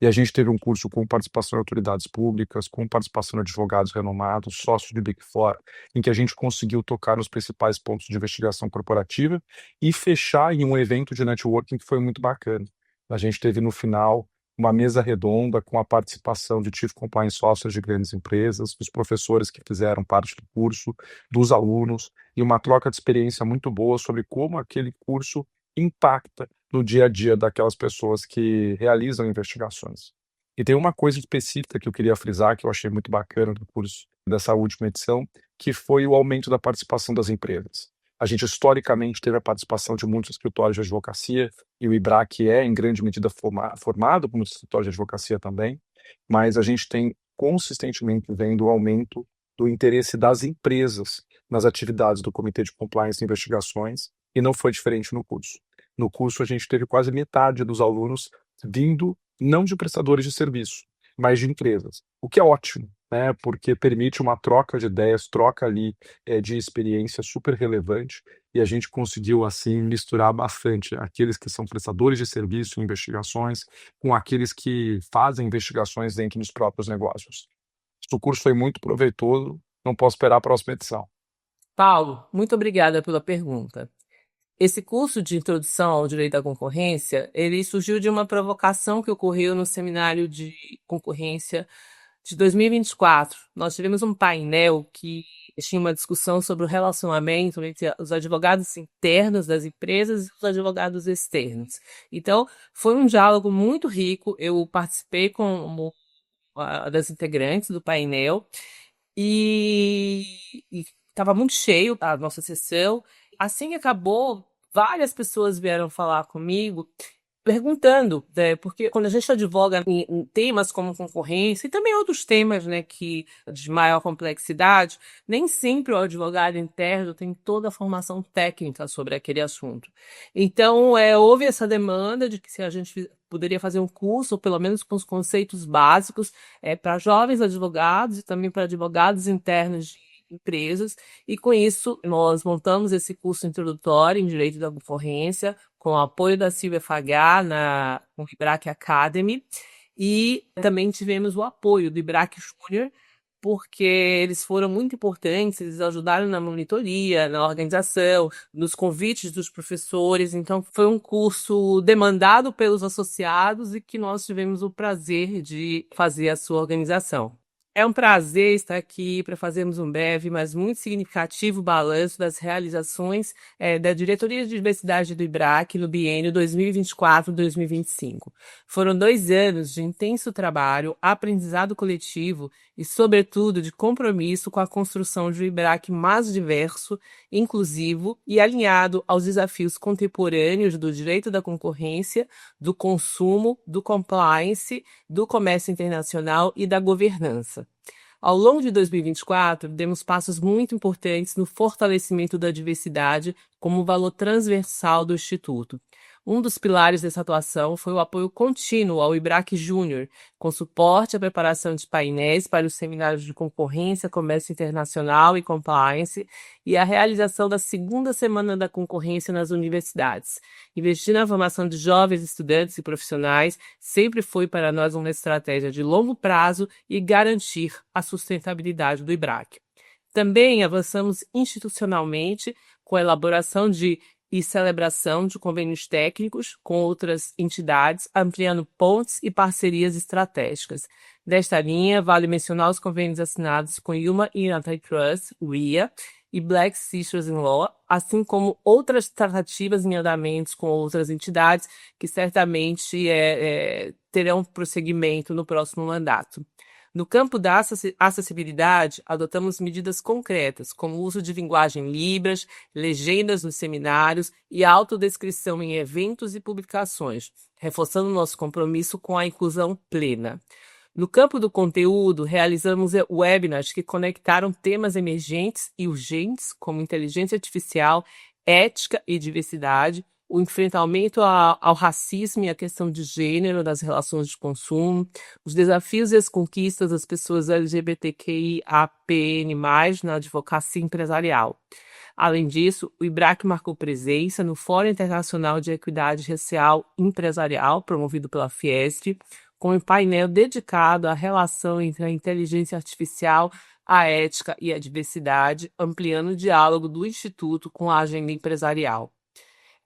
E a gente teve um curso com participação de autoridades públicas, com participação de advogados renomados, sócios de Big Four, em que a gente conseguiu tocar nos principais pontos de investigação corporativa e fechar em um evento de networking que foi muito bacana. A gente teve no final uma mesa redonda com a participação de Chief Compliance Officers de grandes empresas, dos professores que fizeram parte do curso, dos alunos, e uma troca de experiência muito boa sobre como aquele curso impacta no dia a dia daquelas pessoas que realizam investigações. E tem uma coisa específica que eu queria frisar, que eu achei muito bacana do curso dessa última edição, que foi o aumento da participação das empresas. A gente historicamente teve a participação de muitos escritórios de advocacia, e o IBRAC é, em grande medida, formado por muitos escritórios de advocacia também, mas a gente tem consistentemente vendo o aumento do interesse das empresas nas atividades do Comitê de Compliance e Investigações, e não foi diferente no curso. No curso, a gente teve quase metade dos alunos vindo não de prestadores de serviço, mas de empresas, o que é ótimo, né? Porque permite uma troca de ideias, troca ali de experiência super relevante, e a gente conseguiu, assim, misturar bastante aqueles que são prestadores de serviço em investigações com aqueles que fazem investigações dentro dos próprios negócios. O curso foi muito proveitoso, não posso esperar a próxima edição. Paulo, muito obrigada pela pergunta. Esse curso de introdução ao direito da concorrência, ele surgiu de uma provocação que ocorreu no seminário de concorrência de 2024. Nós tivemos um painel que tinha uma discussão sobre o relacionamento entre os advogados internos das empresas e os advogados externos. Então, foi um diálogo muito rico. Eu participei como uma das integrantes do painel e estava muito cheio a nossa sessão. Assim que acabou, várias pessoas vieram falar comigo perguntando, né, porque quando a gente advoga em temas como concorrência e também outros temas, né, de maior complexidade, nem sempre o advogado interno tem toda a formação técnica sobre aquele assunto. Então, houve essa demanda de que se a gente poderia fazer um curso, ou pelo menos com os conceitos básicos, para jovens advogados e também para advogados internos de empresas, e com isso nós montamos esse curso introdutório em Direito da Concorrência, com o apoio da Silvia Fagá, com o IBRAC Academy, e também tivemos o apoio do IBRAC Júnior, porque eles foram muito importantes, eles ajudaram na monitoria, na organização, nos convites dos professores. Então, foi um curso demandado pelos associados e que nós tivemos o prazer de fazer a sua organização. É um prazer estar aqui para fazermos um breve, mas muito significativo balanço das realizações da Diretoria de Diversidade do IBRAC no biênio 2024-2025. Foram 2 anos de intenso trabalho, aprendizado coletivo e, sobretudo, de compromisso com a construção de um IBRAC mais diverso, inclusivo e alinhado aos desafios contemporâneos do direito da concorrência, do consumo, do compliance, do comércio internacional e da governança. Ao longo de 2024, demos passos muito importantes no fortalecimento da diversidade como valor transversal do Instituto. Um dos pilares dessa atuação foi o apoio contínuo ao IBRAC Júnior, com suporte à preparação de painéis para os seminários de concorrência, comércio internacional e compliance e a realização da segunda semana da concorrência nas universidades. Investir na formação de jovens estudantes e profissionais sempre foi para nós uma estratégia de longo prazo e garantir a sustentabilidade do IBRAC. Também avançamos institucionalmente com a elaboração e celebração de convênios técnicos com outras entidades, ampliando pontes e parcerias estratégicas. Desta linha, vale mencionar os convênios assinados com Yuma Antitrust, WIA, e Black Sisters in Law, assim como outras tratativas em andamentos com outras entidades que certamente terão prosseguimento no próximo mandato. No campo da acessibilidade, adotamos medidas concretas, como o uso de linguagem em libras, legendas nos seminários e autodescrição em eventos e publicações, reforçando nosso compromisso com a inclusão plena. No campo do conteúdo, realizamos webinars que conectaram temas emergentes e urgentes, como inteligência artificial, ética e diversidade, o enfrentamento ao racismo e a questão de gênero nas relações de consumo, os desafios e as conquistas das pessoas LGBTQIAPN+, na advocacia empresarial. Além disso, o IBRAC marcou presença no Fórum Internacional de Equidade Racial Empresarial, promovido pela Fiesp, com um painel dedicado à relação entre a inteligência artificial, a ética e a diversidade, ampliando o diálogo do Instituto com a agenda empresarial.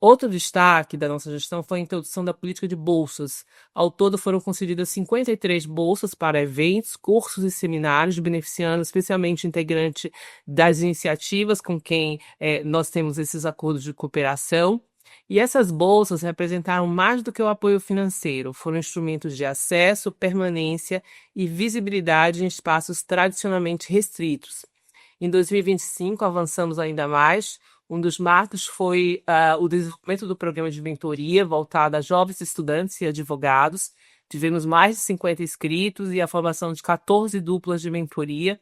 Outro destaque da nossa gestão foi a introdução da política de bolsas. Ao todo foram concedidas 53 bolsas para eventos, cursos e seminários, beneficiando especialmente integrantes das iniciativas com quem nós temos esses acordos de cooperação. E essas bolsas representaram mais do que o apoio financeiro, foram instrumentos de acesso, permanência e visibilidade em espaços tradicionalmente restritos. Em 2025, avançamos ainda mais. Um dos marcos foi o desenvolvimento do programa de mentoria voltado a jovens estudantes e advogados. Tivemos mais de 50 inscritos e a formação de 14 duplas de mentoria,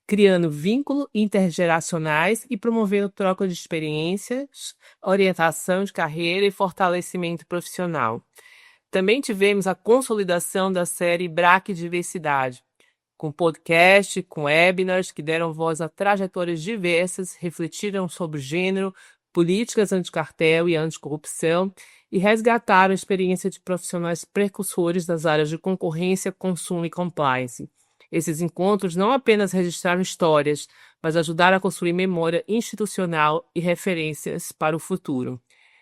criando vínculos intergeracionais e promovendo troca de experiências, orientação de carreira e fortalecimento profissional. Também tivemos a consolidação da série IBRAC Diversidade, com podcast, com webinars que deram voz a trajetórias diversas, refletiram sobre gênero, políticas anticartel e anticorrupção e resgataram a experiência de profissionais precursores das áreas de concorrência, consumo e compliance. Esses encontros não apenas registraram histórias, mas ajudaram a construir memória institucional e referências para o futuro.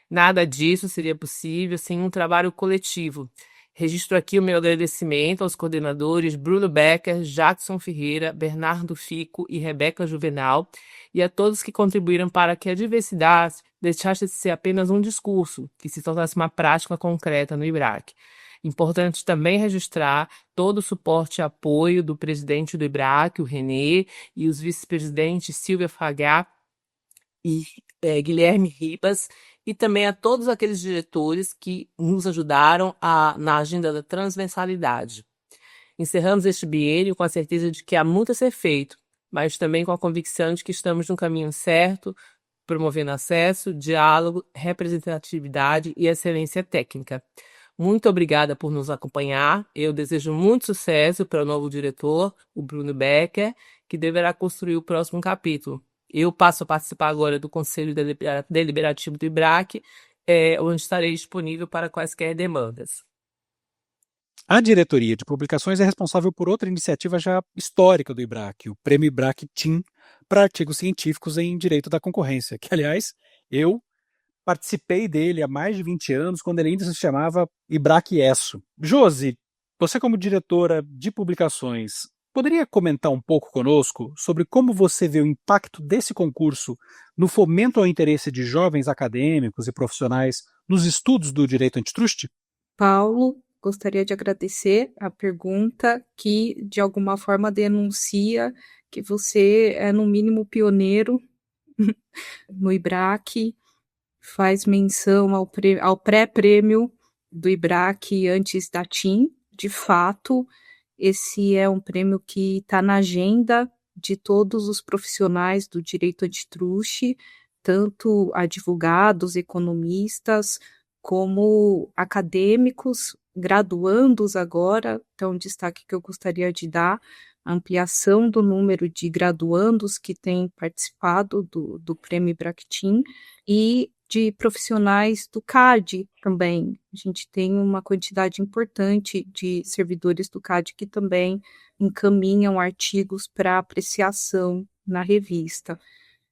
Nada disso seria possível sem um trabalho coletivo. Registro aqui o meu agradecimento aos coordenadores Bruno Becker, Jackson Ferreira, Bernardo Fico e Rebeca Juvenal, e a todos que contribuíram para que a diversidade deixasse de ser apenas um discurso, que se tornasse uma prática concreta no IBRAC. Importante também registrar todo o suporte e apoio do presidente do IBRAC, o Renê, e os vice-presidentes Silvia Fragá e Guilherme Ribas, e também a todos aqueles diretores que nos ajudaram na agenda da transversalidade. Encerramos este biênio com a certeza de que há muito a ser feito, mas também com a convicção de que estamos no caminho certo, promovendo acesso, diálogo, representatividade e excelência técnica. Muito obrigada por nos acompanhar. Eu desejo muito sucesso para o novo diretor, o Bruno Becker, que deverá construir o próximo capítulo. Eu passo a participar agora do Conselho Deliberativo do IBRAC, onde estarei disponível para quaisquer demandas. A diretoria de publicações é responsável por outra iniciativa já histórica do IBRAC, o Prêmio IBRAC Team para artigos científicos em direito da concorrência, que, aliás, eu participei dele há mais de 20 anos, quando ele ainda se chamava IBRAC ESSO. Josi, você como diretora de publicações, poderia comentar um pouco conosco sobre como você vê o impacto desse concurso no fomento ao interesse de jovens acadêmicos e profissionais nos estudos do direito antitruste? Paulo, gostaria de agradecer a pergunta que, de alguma forma, denuncia que você é, no mínimo, pioneiro no IBRAC, faz menção ao pré-prêmio do IBRAC antes da TIM. De fato, esse é um prêmio que está na agenda de todos os profissionais do direito antitruste, tanto advogados, economistas, como acadêmicos, graduandos agora. Então, um destaque que eu gostaria de dar, a ampliação do número de graduandos que têm participado do Prêmio Bractin e de profissionais do CAD também. A gente tem uma quantidade importante de servidores do CAD que também encaminham artigos para apreciação na revista.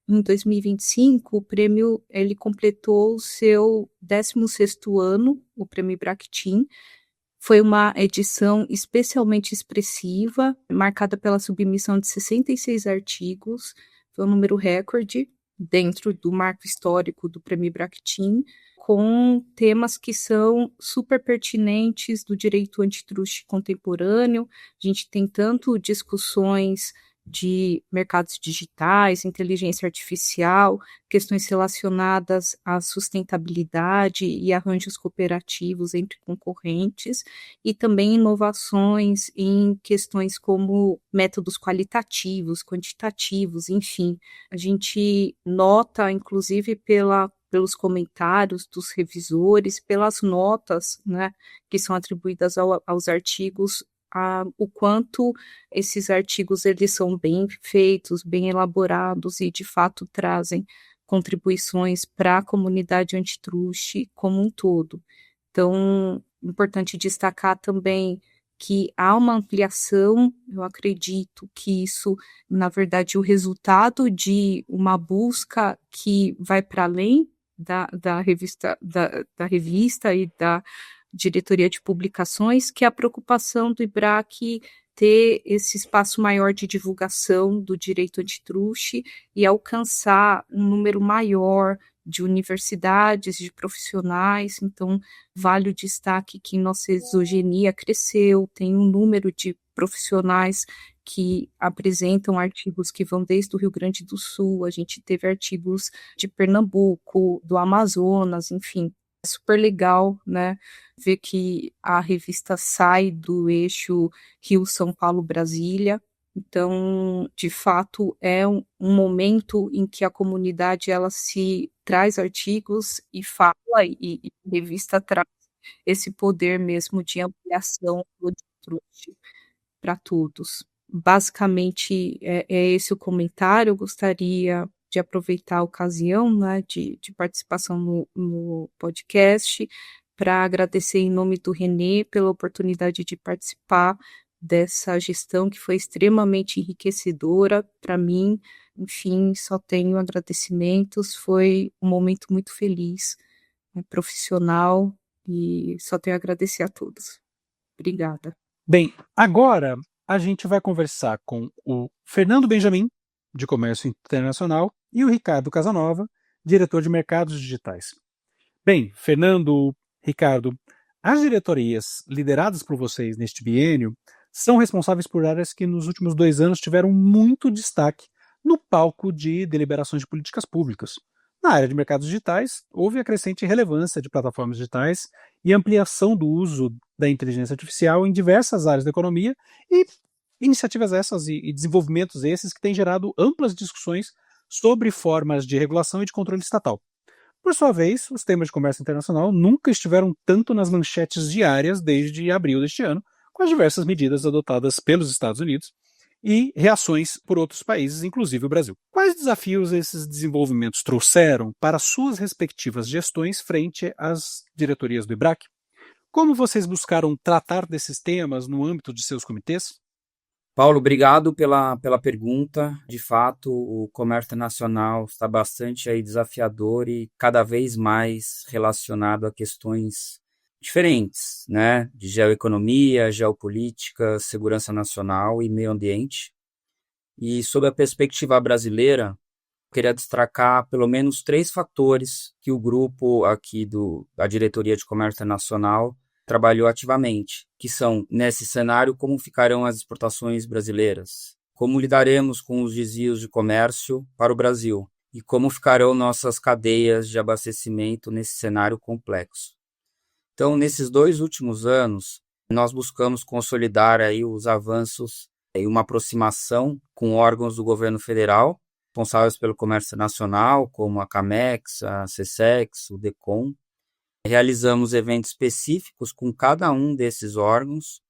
Em 2025, o prêmio ele completou o seu 16º ano, o Prêmio Bractin. Foi uma edição especialmente expressiva, marcada pela submissão de 66 artigos, foi um número recorde dentro do marco histórico do Prêmio Bractin, com temas que são super pertinentes do direito antitruste contemporâneo. A gente tem tanto discussões de mercados digitais, inteligência artificial, questões relacionadas à sustentabilidade e arranjos cooperativos entre concorrentes, e também inovações em questões como métodos qualitativos, quantitativos, enfim. A gente nota, inclusive, pelos comentários dos revisores, pelas notas, né, que são atribuídas aos artigos, o quanto esses artigos eles são bem feitos, bem elaborados e, de fato, trazem contribuições para a comunidade antitruste como um todo. Então, importante destacar também que há uma ampliação. Eu acredito que isso, na verdade, o resultado de uma busca que vai para além da revista e da diretoria de publicações, que é a preocupação do IBRAC ter esse espaço maior de divulgação do direito antitruste e alcançar um número maior de universidades, de profissionais. Então, vale o destaque que nossa exogenia cresceu, tem um número de profissionais que apresentam artigos que vão desde o Rio Grande do Sul, a gente teve artigos de Pernambuco, do Amazonas, enfim. É super legal, né, ver que a revista sai do eixo Rio, São Paulo, Brasília. Então, de fato, é um momento em que a comunidade ela se traz artigos e fala, e a revista traz esse poder mesmo de ampliação do antitruste para todos. Basicamente, é esse o comentário. Eu gostaria de aproveitar a ocasião, né, de participação no podcast para agradecer em nome do Renê pela oportunidade de participar dessa gestão que foi extremamente enriquecedora para mim. Enfim, só tenho agradecimentos, foi um momento muito feliz, né, profissional, e só tenho a agradecer a todos. Obrigada. Bem, agora a gente vai conversar com o Fernando Benjamin, de Comércio Internacional, e o Ricardo Casanova, diretor de Mercados Digitais. Bem, Fernando, Ricardo, as diretorias lideradas por vocês neste biênio são responsáveis por áreas que nos últimos 2 anos tiveram muito destaque no palco de deliberações de políticas públicas. Na área de mercados digitais, houve a crescente relevância de plataformas digitais e ampliação do uso da inteligência artificial em diversas áreas da economia, e iniciativas essas e desenvolvimentos esses que têm gerado amplas discussões sobre formas de regulação e de controle estatal. Por sua vez, os temas de comércio internacional nunca estiveram tanto nas manchetes diárias desde abril deste ano, com as diversas medidas adotadas pelos Estados Unidos e reações por outros países, inclusive o Brasil. Quais desafios esses desenvolvimentos trouxeram para suas respectivas gestões frente às diretorias do IBRAC? Como vocês buscaram tratar desses temas no âmbito de seus comitês? Paulo, obrigado pela pergunta. De fato, o comércio nacional está bastante aí desafiador e cada vez mais relacionado a questões diferentes, né? De geoeconomia, geopolítica, segurança nacional e meio ambiente. E sob a perspectiva brasileira, queria destacar pelo menos 3 fatores que o grupo aqui da Diretoria de Comércio Nacional trabalhou ativamente, que são, nesse cenário, como ficarão as exportações brasileiras, como lidaremos com os desvios de comércio para o Brasil e como ficarão nossas cadeias de abastecimento nesse cenário complexo. Então, nesses 2 últimos anos, nós buscamos consolidar aí os avanços e uma aproximação com órgãos do governo federal, responsáveis pelo comércio nacional, como a CAMEX, a SESEX, o DECOM, Realizamos eventos específicos com cada um desses órgãos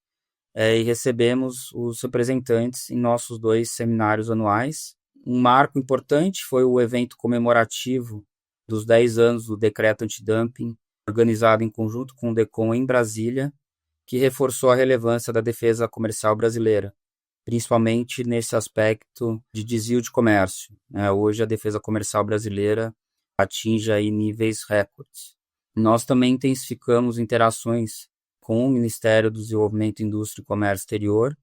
e recebemos os representantes em nossos 2 seminários anuais. Um marco importante foi o evento comemorativo dos 10 anos do Decreto Antidumping, organizado em conjunto com o DECOM em Brasília, que reforçou a relevância da defesa comercial brasileira, principalmente nesse aspecto de desvio de comércio. Hoje a defesa comercial brasileira atinge aí níveis recordes. Nós também intensificamos interações com o Ministério do Desenvolvimento, Indústria e Comércio Exterior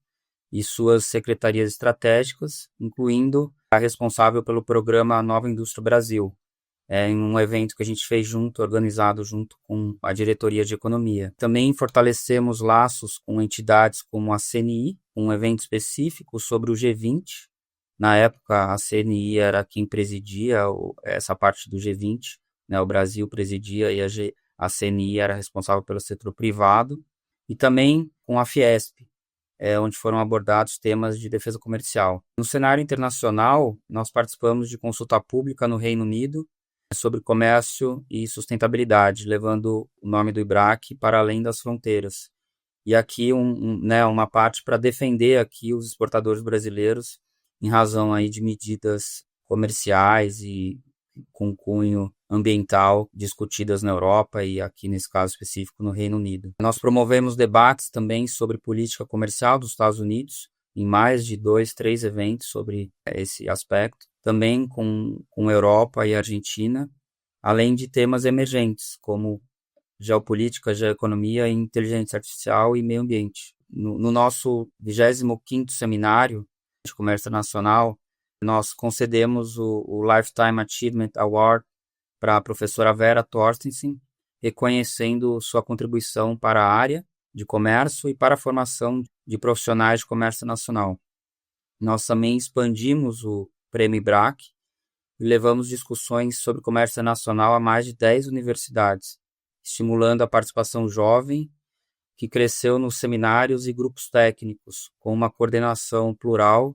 e suas secretarias estratégicas, incluindo a responsável pelo programa Nova Indústria Brasil, em um evento que a gente fez organizado junto com a Diretoria de Economia. Também fortalecemos laços com entidades como a CNI, um evento específico sobre o G20. Na época, a CNI era quem presidia essa parte do G20, o Brasil presidia e a CNI era responsável pelo setor privado, e também com a Fiesp, onde foram abordados temas de defesa comercial. No cenário internacional, nós participamos de consulta pública no Reino Unido sobre comércio e sustentabilidade, levando o nome do IBRAC para além das fronteiras. E aqui uma parte para defender aqui os exportadores brasileiros em razão aí de medidas comerciais e com cunho ambiental discutidas na Europa e aqui nesse caso específico no Reino Unido. Nós promovemos debates também sobre política comercial dos Estados Unidos em mais de 2, 3 eventos sobre esse aspecto, também com Europa e Argentina, além de temas emergentes como geopolítica, geoeconomia, inteligência artificial e meio ambiente. No nosso 25º seminário de comércio internacional, nós concedemos o Lifetime Achievement Award para a professora Vera Torstensen, reconhecendo sua contribuição para a área de comércio e para a formação de profissionais de comércio nacional. Nós também expandimos o Prêmio IBRAC e levamos discussões sobre comércio nacional a mais de 10 universidades, estimulando a participação jovem, que cresceu nos seminários e grupos técnicos, com uma coordenação plural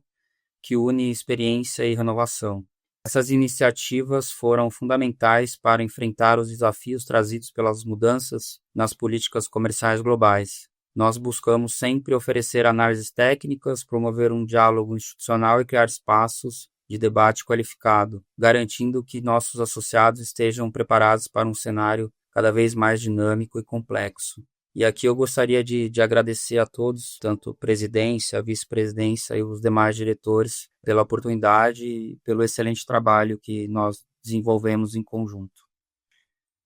que une experiência e renovação. Essas iniciativas foram fundamentais para enfrentar os desafios trazidos pelas mudanças nas políticas comerciais globais. Nós buscamos sempre oferecer análises técnicas, promover um diálogo institucional e criar espaços de debate qualificado, garantindo que nossos associados estejam preparados para um cenário cada vez mais dinâmico e complexo. E aqui eu gostaria de agradecer a todos, tanto a presidência, a vice-presidência e os demais diretores, pela oportunidade e pelo excelente trabalho que nós desenvolvemos em conjunto.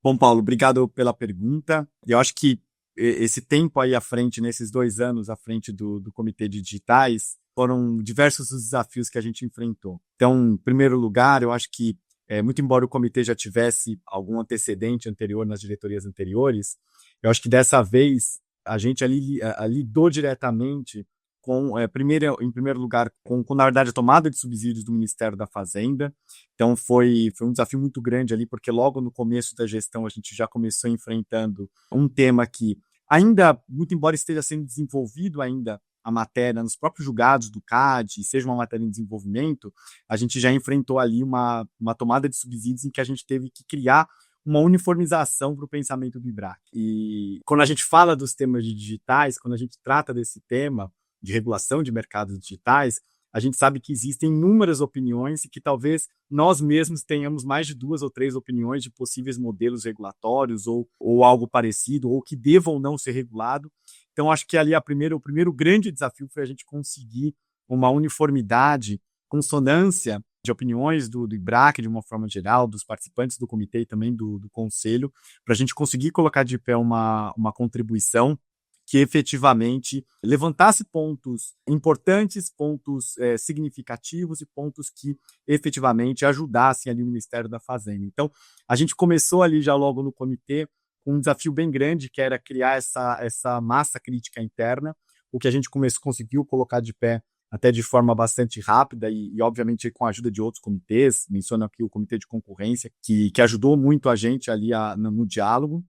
Bom, Paulo, obrigado pela pergunta. Eu acho que esse tempo aí à frente, nesses 2 anos à frente do Comitê de Digitais, foram diversos os desafios que a gente enfrentou. Então, em primeiro lugar, eu acho que, muito embora o comitê já tivesse algum antecedente anterior nas diretorias anteriores, eu acho que dessa vez a gente ali lidou diretamente com, em primeiro lugar, com, na verdade, a tomada de subsídios do Ministério da Fazenda. Então, foi um desafio muito grande ali, porque logo no começo da gestão a gente já começou enfrentando um tema que ainda, muito embora esteja sendo desenvolvido ainda a matéria nos próprios julgados do CAD, seja uma matéria em desenvolvimento, a gente já enfrentou ali uma tomada de subsídios em que a gente teve que criar uma uniformização para o pensamento do IBRAC. E quando a gente fala dos temas de digitais, quando a gente trata desse tema de regulação de mercados digitais, a gente sabe que existem inúmeras opiniões e que talvez nós mesmos tenhamos mais de 2 ou 3 opiniões de possíveis modelos regulatórios ou algo parecido, ou que devam ou não ser regulado. Então, acho que ali o primeiro grande desafio foi a gente conseguir uma uniformidade, consonância de opiniões do IBRAC, de uma forma geral, dos participantes do comitê e também do conselho, para a gente conseguir colocar de pé uma contribuição que efetivamente levantasse pontos importantes, pontos significativos e pontos que efetivamente ajudassem ali o Ministério da Fazenda. Então, a gente começou ali já logo no comitê com um desafio bem grande, que era criar essa massa crítica interna, o que a gente conseguiu colocar de pé até de forma bastante rápida e obviamente, com a ajuda de outros comitês. Menciono aqui o Comitê de Concorrência, que ajudou muito a gente ali no diálogo,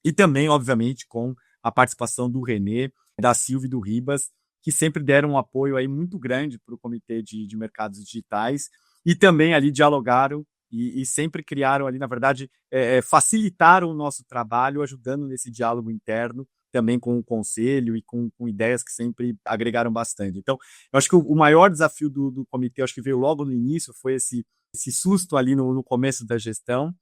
e também, obviamente, com a participação do René, da Silvia e do Ribas, que sempre deram um apoio aí muito grande para o Comitê de Mercados Digitais, e também ali dialogaram e sempre criaram ali, na verdade, facilitaram o nosso trabalho, ajudando nesse diálogo interno, também com o conselho e com ideias que sempre agregaram bastante. Então, eu acho que o maior desafio do comitê, eu acho que veio logo no início, foi esse susto ali no começo da gestão.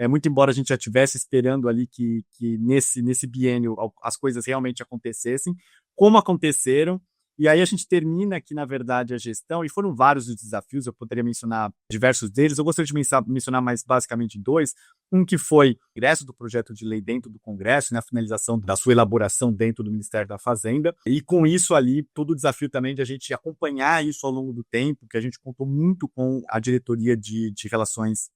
Muito embora a gente já estivesse esperando ali que nesse biênio as coisas realmente acontecessem, como aconteceram. E aí a gente termina aqui, na verdade, a gestão, e foram vários os desafios, eu poderia mencionar diversos deles, eu gostaria de mencionar mais basicamente 2, um que foi o ingresso do projeto de lei dentro do Congresso, né, a finalização da sua elaboração dentro do Ministério da Fazenda, e com isso ali, todo o desafio também de a gente acompanhar isso ao longo do tempo, que a gente contou muito com a diretoria de relações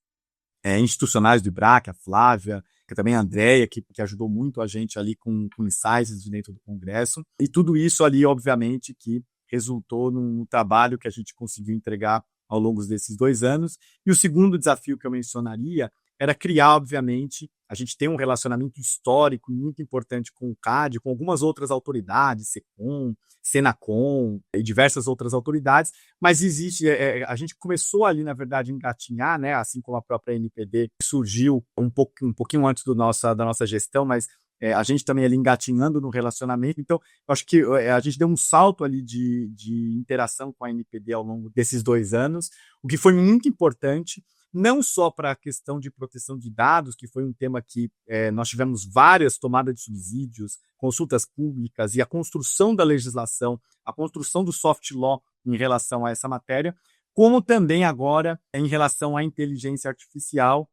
institucionais do IBRAC, a Flávia, que também a Andréia, que ajudou muito a gente ali com insights de dentro do Congresso. E tudo isso ali, obviamente, que resultou num trabalho que a gente conseguiu entregar ao longo desses 2 anos. E o segundo desafio que eu mencionaria era criar, obviamente, a gente tem um relacionamento histórico muito importante com o CAD, com algumas outras autoridades, SECOM, Senacom e diversas outras autoridades, mas existe, a gente começou ali, na verdade, a engatinhar, né, assim como a própria NPD surgiu um pouquinho antes da nossa gestão, mas a gente também ali engatinhando no relacionamento, então eu acho que a gente deu um salto ali de interação com a NPD ao longo desses 2 anos, o que foi muito importante, não só para a questão de proteção de dados, que foi um tema que nós tivemos várias tomadas de subsídios, consultas públicas e a construção da legislação, a construção do soft law em relação a essa matéria, como também agora em relação à inteligência artificial,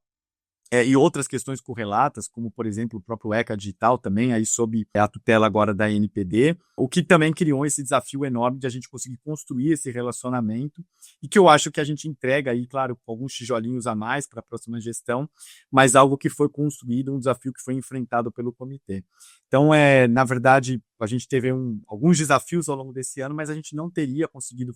e outras questões correlatas, como, por exemplo, o próprio ECA Digital também, aí sob a tutela agora da NPD, o que também criou esse desafio enorme de a gente conseguir construir esse relacionamento, e que eu acho que a gente entrega aí, claro, com alguns tijolinhos a mais para a próxima gestão, mas algo que foi construído, um desafio que foi enfrentado pelo comitê. Então, na verdade, a gente teve alguns desafios ao longo desse ano, mas a gente não teria conseguido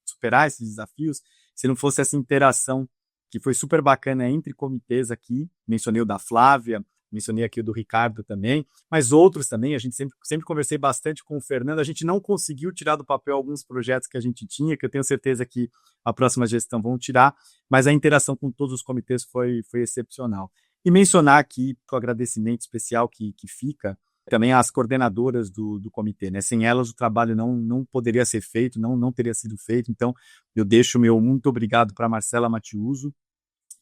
superar esses desafios se não fosse essa interação que foi super bacana entre comitês aqui, mencionei o da Flávia, mencionei aqui o do Ricardo também, mas outros também, a gente sempre conversei bastante com o Fernando, a gente não conseguiu tirar do papel alguns projetos que a gente tinha, que eu tenho certeza que a próxima gestão vão tirar, mas a interação com todos os comitês foi excepcional. E mencionar aqui o agradecimento especial que fica também às coordenadoras do comitê, né? Sem elas o trabalho não poderia ser feito, não teria sido feito, então eu deixo o meu muito obrigado para a Marcela Matiuso,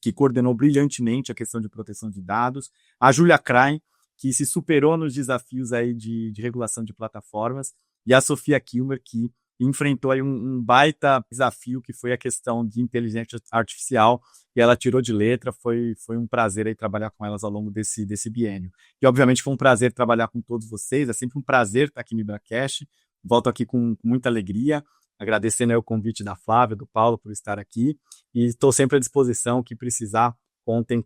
que coordenou brilhantemente a questão de proteção de dados, a Júlia Krain, que se superou nos desafios aí de regulação de plataformas, e a Sofia Kilmer, que enfrentou aí um baita desafio, que foi a questão de inteligência artificial, e ela tirou de letra, foi um prazer aí trabalhar com elas ao longo desse biênio. E, obviamente, foi um prazer trabalhar com todos vocês, é sempre um prazer estar aqui no IBRACast, volto aqui com muita alegria, agradecendo aí o convite da Flávia, do Paulo, por estar aqui, e estou sempre à disposição, que precisar, contem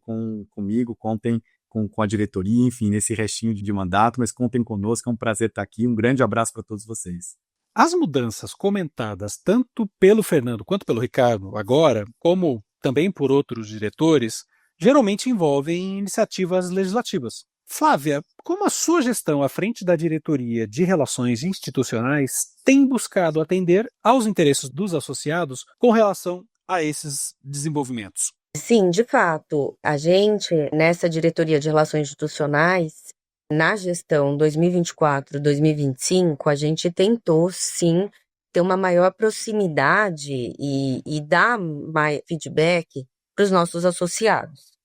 comigo, contem com a diretoria, enfim, nesse restinho de mandato, mas contem conosco, é um prazer estar aqui, um grande abraço para todos vocês. As mudanças comentadas tanto pelo Fernando quanto pelo Ricardo agora, como também por outros diretores, geralmente envolvem iniciativas legislativas. Flávia, como a sua gestão à frente da diretoria de relações institucionais tem buscado atender aos interesses dos associados com relação a esses desenvolvimentos? Sim, de fato, a gente, nessa diretoria de relações institucionais, na gestão 2024-2025, a gente tentou, sim, ter uma maior proximidade e dar mais feedback para os nossos associados.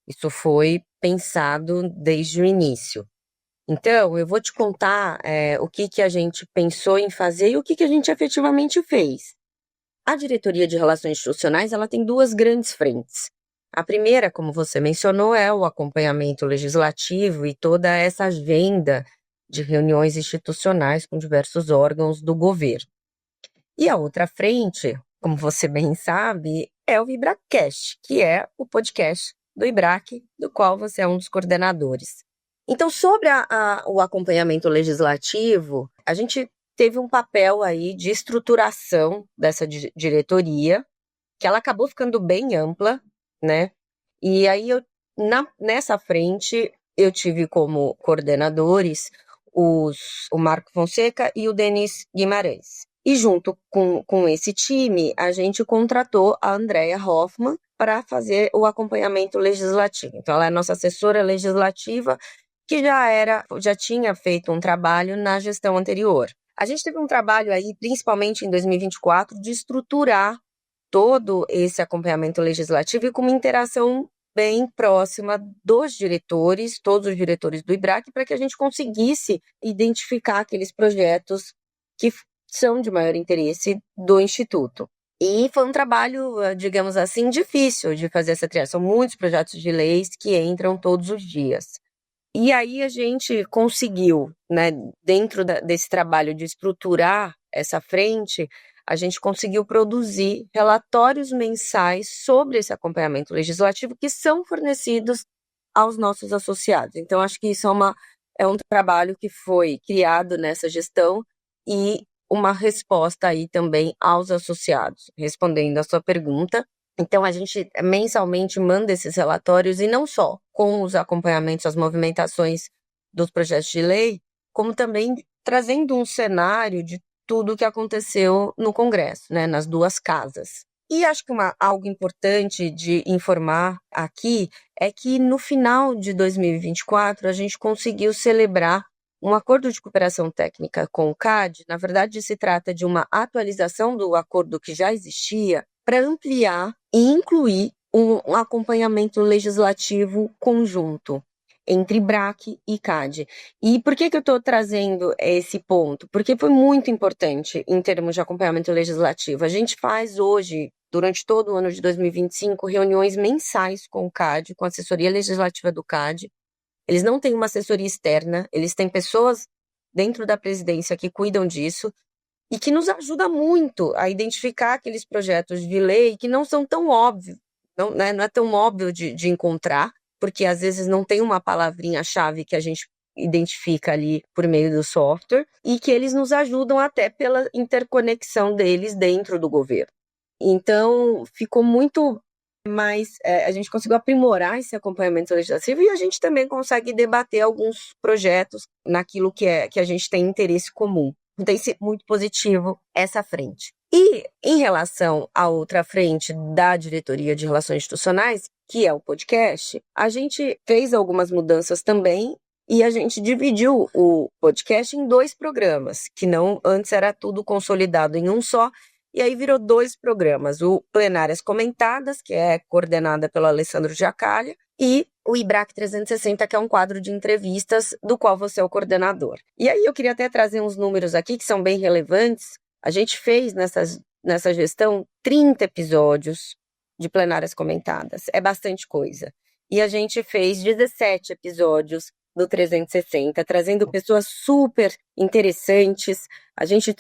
Isso foi pensado desde o início. Então, eu vou te contar o que a gente pensou em fazer e o que a gente efetivamente fez. A diretoria de relações institucionais, ela tem 2 grandes frentes. A primeira, como você mencionou, é o acompanhamento legislativo e toda essa agenda de reuniões institucionais com diversos órgãos do governo. E a outra frente, como você bem sabe, é o IBRACast, que é o podcast do IBRAC, do qual você é um dos coordenadores. Então, sobre o acompanhamento legislativo, a gente teve um papel aí de estruturação dessa diretoria, que ela acabou ficando bem ampla, né? E aí, nessa frente, eu tive como coordenadores o Marco Fonseca e o Denis Guimarães. E junto com esse time, a gente contratou a Andréia Hoffmann para fazer o acompanhamento legislativo. Então, ela é nossa assessora legislativa, que já tinha feito um trabalho na gestão anterior. A gente teve um trabalho aí, principalmente em 2024, de estruturar todo esse acompanhamento legislativo e com uma interação bem próxima dos diretores, todos os diretores do IBRAC, para que a gente conseguisse identificar aqueles projetos que são de maior interesse do Instituto. E foi um trabalho, digamos assim, difícil de fazer essa triagem. São muitos projetos de leis que entram todos os dias. E aí a gente conseguiu, né, dentro desse trabalho de estruturar essa frente, a gente conseguiu produzir relatórios mensais sobre esse acompanhamento legislativo que são fornecidos aos nossos associados. Então, acho que isso é um trabalho que foi criado nessa gestão e uma resposta aí também aos associados, respondendo a sua pergunta. Então, a gente mensalmente manda esses relatórios, e não só com os acompanhamentos, as movimentações dos projetos de lei, como também trazendo um cenário de tudo o que aconteceu no Congresso, né, nas duas casas. E acho que algo importante de informar aqui é que no final de 2024 a gente conseguiu celebrar um acordo de cooperação técnica com o CAD. Na verdade, se trata de uma atualização do acordo que já existia para ampliar e incluir um acompanhamento legislativo conjunto entre BRAC e CAD. E por que eu estou trazendo esse ponto? Porque foi muito importante em termos de acompanhamento legislativo. A gente faz hoje, durante todo o ano de 2025, reuniões mensais com o CAD, com a assessoria legislativa do CAD. Eles não têm uma assessoria externa, eles têm pessoas dentro da presidência que cuidam disso e que nos ajuda muito a identificar aqueles projetos de lei que não são tão óbvios, não é tão óbvio de encontrar, porque às vezes não tem uma palavrinha-chave que a gente identifica ali por meio do software, e que eles nos ajudam até pela interconexão deles dentro do governo. Então, ficou muito mais... a gente conseguiu aprimorar esse acompanhamento legislativo, e a gente também consegue debater alguns projetos naquilo que a gente tem interesse comum. Tem sido muito positivo essa frente. E em relação à outra frente da Diretoria de Relações Institucionais, que é o podcast, a gente fez algumas mudanças também, e a gente dividiu o podcast em 2 programas, que não antes era tudo consolidado em um só, e aí virou 2 programas, o Plenárias Comentadas, que é coordenada pelo Alessandro Giacalha, e o IBRAC 360, que é um quadro de entrevistas do qual você é o coordenador. E aí eu queria até trazer uns números aqui que são bem relevantes. A gente fez nessa gestão 30 episódios de Plenárias Comentadas. É bastante coisa. E a gente fez 17 episódios do 360, trazendo pessoas super interessantes. A gente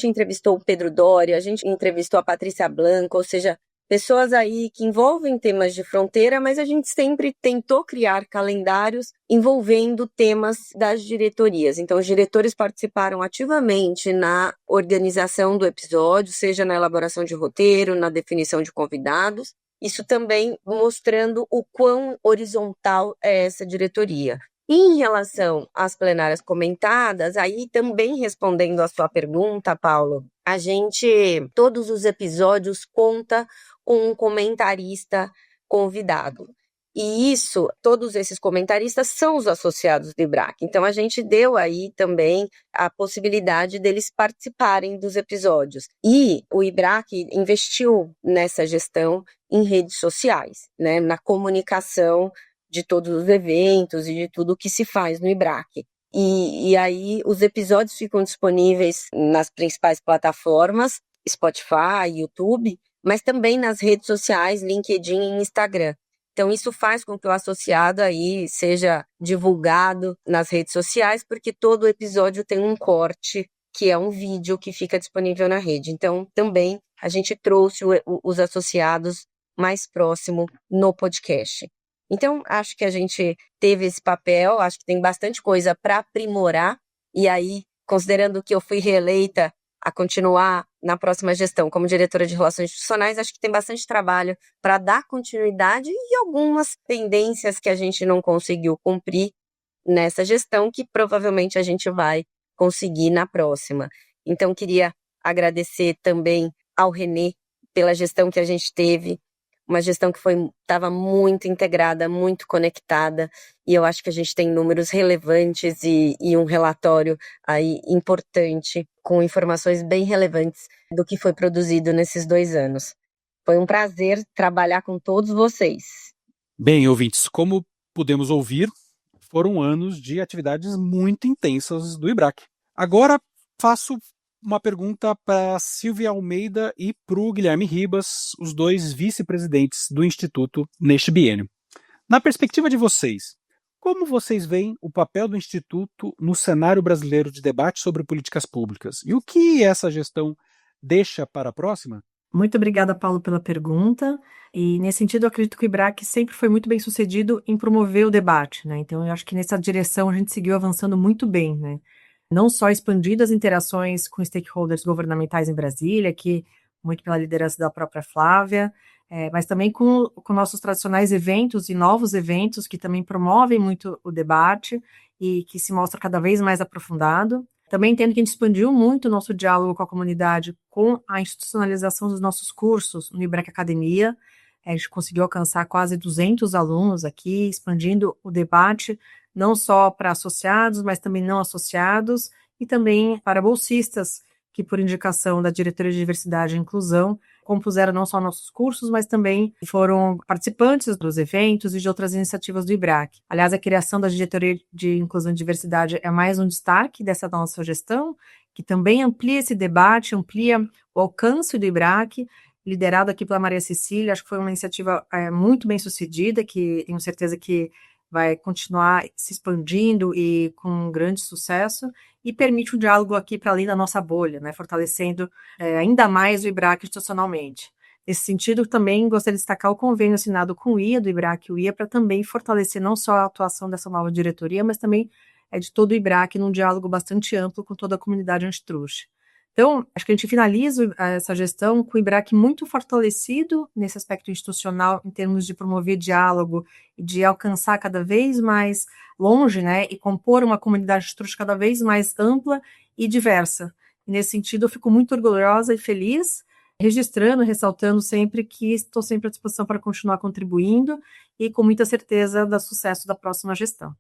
entrevistou o Pedro Doria, a gente entrevistou a Patrícia Blanco, ou seja, pessoas aí que envolvem temas de fronteira, mas a gente sempre tentou criar calendários envolvendo temas das diretorias. Então, os diretores participaram ativamente na organização do episódio, seja na elaboração de roteiro, na definição de convidados. Isso também mostrando o quão horizontal é essa diretoria. E em relação às plenárias comentadas, aí também respondendo a sua pergunta, Paulo, todos os episódios conta com um comentarista convidado. E todos esses comentaristas são os associados do IBRAC. Então, a gente deu aí também a possibilidade deles participarem dos episódios. E o IBRAC investiu nessa gestão em redes sociais, né, na comunicação de todos os eventos e de tudo que se faz no IBRAC. E aí os episódios ficam disponíveis nas principais plataformas, Spotify, YouTube, mas também nas redes sociais, LinkedIn e Instagram. Então isso faz com que o associado aí seja divulgado nas redes sociais, porque todo episódio tem um corte, que é um vídeo que fica disponível na rede. Então também a gente trouxe os associados mais próximo no podcast. Então, acho que a gente teve esse papel, acho que tem bastante coisa para aprimorar, e aí, considerando que eu fui reeleita a continuar na próxima gestão como diretora de Relações Institucionais, acho que tem bastante trabalho para dar continuidade e algumas pendências que a gente não conseguiu cumprir nessa gestão, que provavelmente a gente vai conseguir na próxima. Então, queria agradecer também ao Renê pela gestão que a gente teve, uma gestão que estava muito integrada, muito conectada, e eu acho que a gente tem números relevantes e um relatório aí importante, com informações bem relevantes do que foi produzido nesses 2 anos. Foi um prazer trabalhar com todos vocês. Bem, ouvintes, como pudemos ouvir, foram anos de atividades muito intensas do IBRAC. Agora faço uma pergunta para Silvia Almeida e para o Guilherme Ribas, os 2 vice-presidentes do Instituto neste biênio. Na perspectiva de vocês, como vocês veem o papel do Instituto no cenário brasileiro de debate sobre políticas públicas? E o que essa gestão deixa para a próxima? Muito obrigada, Paulo, pela pergunta. E, nesse sentido, eu acredito que o IBRAC sempre foi muito bem sucedido em promover o debate, né? Então, eu acho que nessa direção a gente seguiu avançando muito bem, né? Não só expandindo as interações com stakeholders governamentais em Brasília, que muito pela liderança da própria Flávia, mas também com nossos tradicionais eventos e novos eventos que também promovem muito o debate e que se mostra cada vez mais aprofundado. Também entendo que a gente expandiu muito o nosso diálogo com a comunidade com a institucionalização dos nossos cursos no IBRAC Academia. A gente conseguiu alcançar quase 200 alunos aqui, expandindo o debate não só para associados, mas também não associados, e também para bolsistas, que por indicação da Diretoria de Diversidade e Inclusão, compuseram não só nossos cursos, mas também foram participantes dos eventos e de outras iniciativas do IBRAC. Aliás, a criação da Diretoria de Inclusão e Diversidade é mais um destaque dessa nossa gestão, que também amplia esse debate, amplia o alcance do IBRAC, liderado aqui pela Maria Cecília. Acho que foi uma iniciativa muito bem sucedida, que tenho certeza que vai continuar se expandindo e com um grande sucesso, e permite um diálogo aqui para além da nossa bolha, né, fortalecendo ainda mais o IBRAC institucionalmente. Nesse sentido, também gostaria de destacar o convênio assinado com o IA, do IBRAC e o IA, para também fortalecer não só a atuação dessa nova diretoria, mas também de todo o IBRAC num diálogo bastante amplo com toda a comunidade antitruste. Então, acho que a gente finaliza essa gestão com o IBRAC muito fortalecido nesse aspecto institucional, em termos de promover diálogo e de alcançar cada vez mais longe, né, e compor uma comunidade antitruste cada vez mais ampla e diversa. E nesse sentido, eu fico muito orgulhosa e feliz, registrando, ressaltando sempre que estou sempre à disposição para continuar contribuindo e com muita certeza do sucesso da próxima gestão.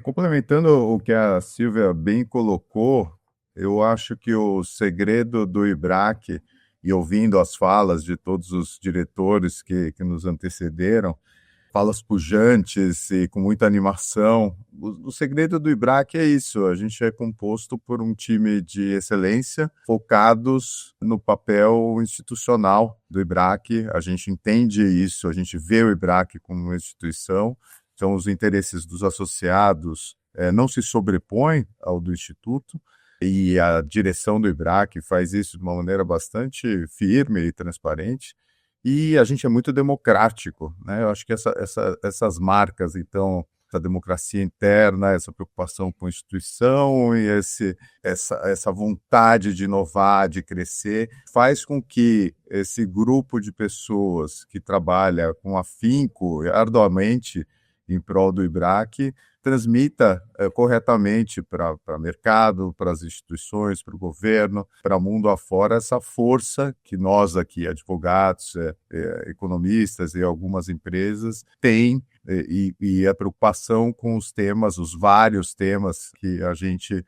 Complementando o que a Silvia bem colocou, eu acho que o segredo do IBRAC, e ouvindo as falas de todos os diretores que nos antecederam, falas pujantes e com muita animação, o segredo do IBRAC é isso: a gente é composto por um time de excelência focados no papel institucional do IBRAC. A gente entende isso, a gente vê o IBRAC como uma instituição, então os interesses dos associados não se sobrepõem ao do Instituto, e a direção do IBRAC faz isso de uma maneira bastante firme e transparente, e a gente é muito democrático, né? Eu acho que essas marcas, então, essa democracia interna, essa preocupação com a instituição e essa vontade de inovar, de crescer, faz com que esse grupo de pessoas que trabalha com afinco, arduamente, em prol do IBRAC, transmita corretamente para o mercado, para as instituições, para o governo, para o mundo afora, essa força que nós aqui, advogados, economistas e algumas empresas, têm, e a preocupação com os temas, os vários temas que a gente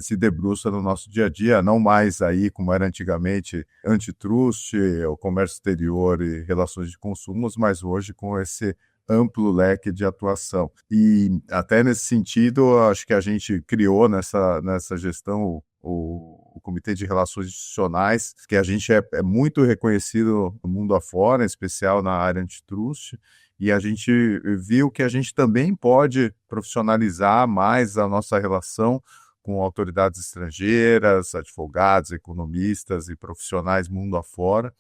se debruça no nosso dia a dia, não mais aí como era antigamente, antitruste, o comércio exterior e relações de consumos, mas hoje com esse amplo leque de atuação. E até nesse sentido, acho que a gente criou nessa gestão o Comitê de Relações Institucionais, que a gente é muito reconhecido no mundo afora, em especial na área antitruste, e a gente viu que a gente também pode profissionalizar mais a nossa relação com autoridades estrangeiras, advogados, economistas e profissionais mundo afora.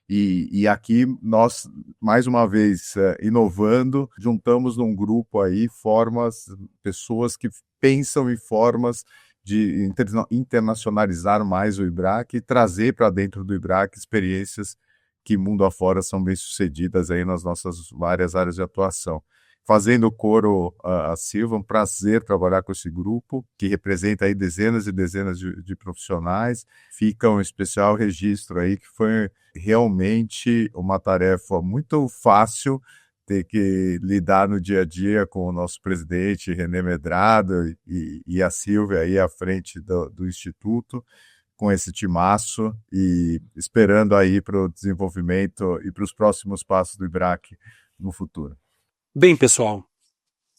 E aqui nós, mais uma vez, inovando, juntamos num grupo aí pessoas que pensam em formas de internacionalizar mais o IBRAC e trazer para dentro do IBRAC experiências que mundo afora são bem-sucedidas aí nas nossas várias áreas de atuação. fazendo coro a Silvia, um prazer trabalhar com esse grupo, que representa aí dezenas e dezenas de profissionais. Fica um especial registro aí, que foi realmente uma tarefa muito fácil, ter que lidar no dia a dia com o nosso presidente, René Medrado, e a Silvia aí à frente do Instituto, com esse timaço, e esperando aí para o desenvolvimento e para os próximos passos do IBRAC no futuro. Bem, pessoal,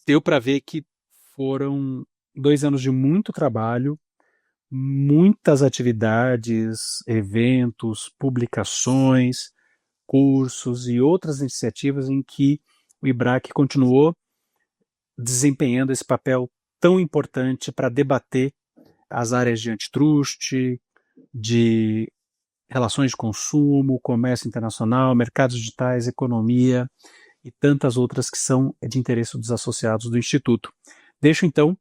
deu para ver que foram 2 anos de muito trabalho, muitas atividades, eventos, publicações, cursos e outras iniciativas em que o IBRAC continuou desempenhando esse papel tão importante para debater as áreas de antitrust, de relações de consumo, comércio internacional, mercados digitais, economia e tantas outras que são de interesse dos associados do Instituto. Deixo então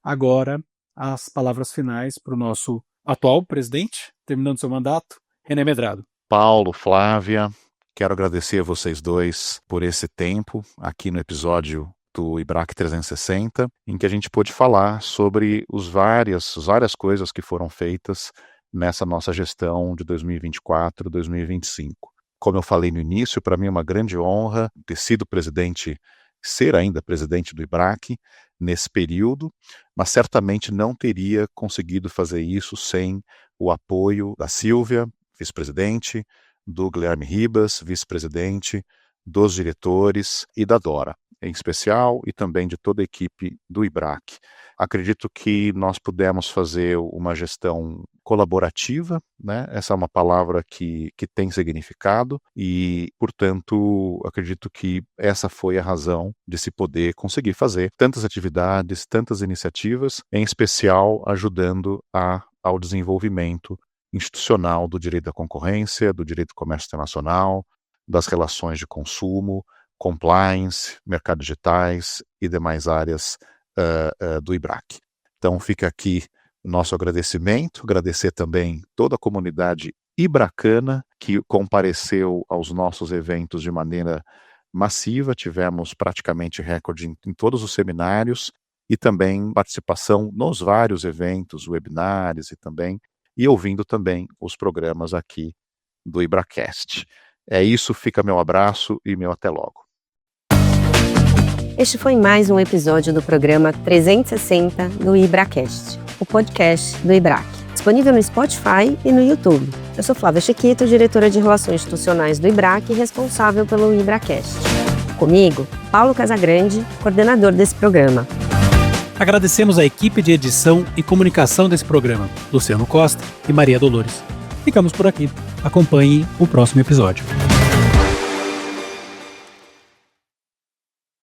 agora as palavras finais para o nosso atual presidente, terminando seu mandato, René Medrado. Paulo, Flávia, quero agradecer a vocês dois por esse tempo aqui no episódio do IBRAC 360, em que a gente pôde falar sobre as várias coisas que foram feitas nessa nossa gestão de 2024 e 2025. Como eu falei no início, para mim é uma grande honra ter sido presidente, ser ainda presidente do IBRAC nesse período, mas certamente não teria conseguido fazer isso sem o apoio da Silvia, vice-presidente, do Guilherme Ribas, vice-presidente, dos diretores e da Dora, em especial, e também de toda a equipe do IBRAC. Acredito que nós pudemos fazer uma gestão colaborativa, né? Essa é uma palavra que tem significado e, portanto, acredito que essa foi a razão de se poder conseguir fazer tantas atividades, tantas iniciativas, em especial ajudando ao desenvolvimento institucional do direito da concorrência, do direito do comércio internacional, das relações de consumo, compliance, mercados digitais e demais áreas do IBRAC. Então fica aqui o nosso agradecimento, agradecer também toda a comunidade ibracana que compareceu aos nossos eventos de maneira massiva, tivemos praticamente recorde em todos os seminários e também participação nos vários eventos, webinários e ouvindo também os programas aqui do IBRACast. É isso, fica meu abraço e meu até logo. Este foi mais um episódio do programa 360 do IBRACast, o podcast do IBRAC, disponível no Spotify e no YouTube. Eu sou Flávia Chiquito, diretora de Relações Institucionais do IBRAC e responsável pelo IBRACast. Comigo, Paulo Casagrande, coordenador desse programa. Agradecemos a equipe de edição e comunicação desse programa, Luciano Costa e Maria Dolores. Ficamos por aqui. Acompanhem o próximo episódio.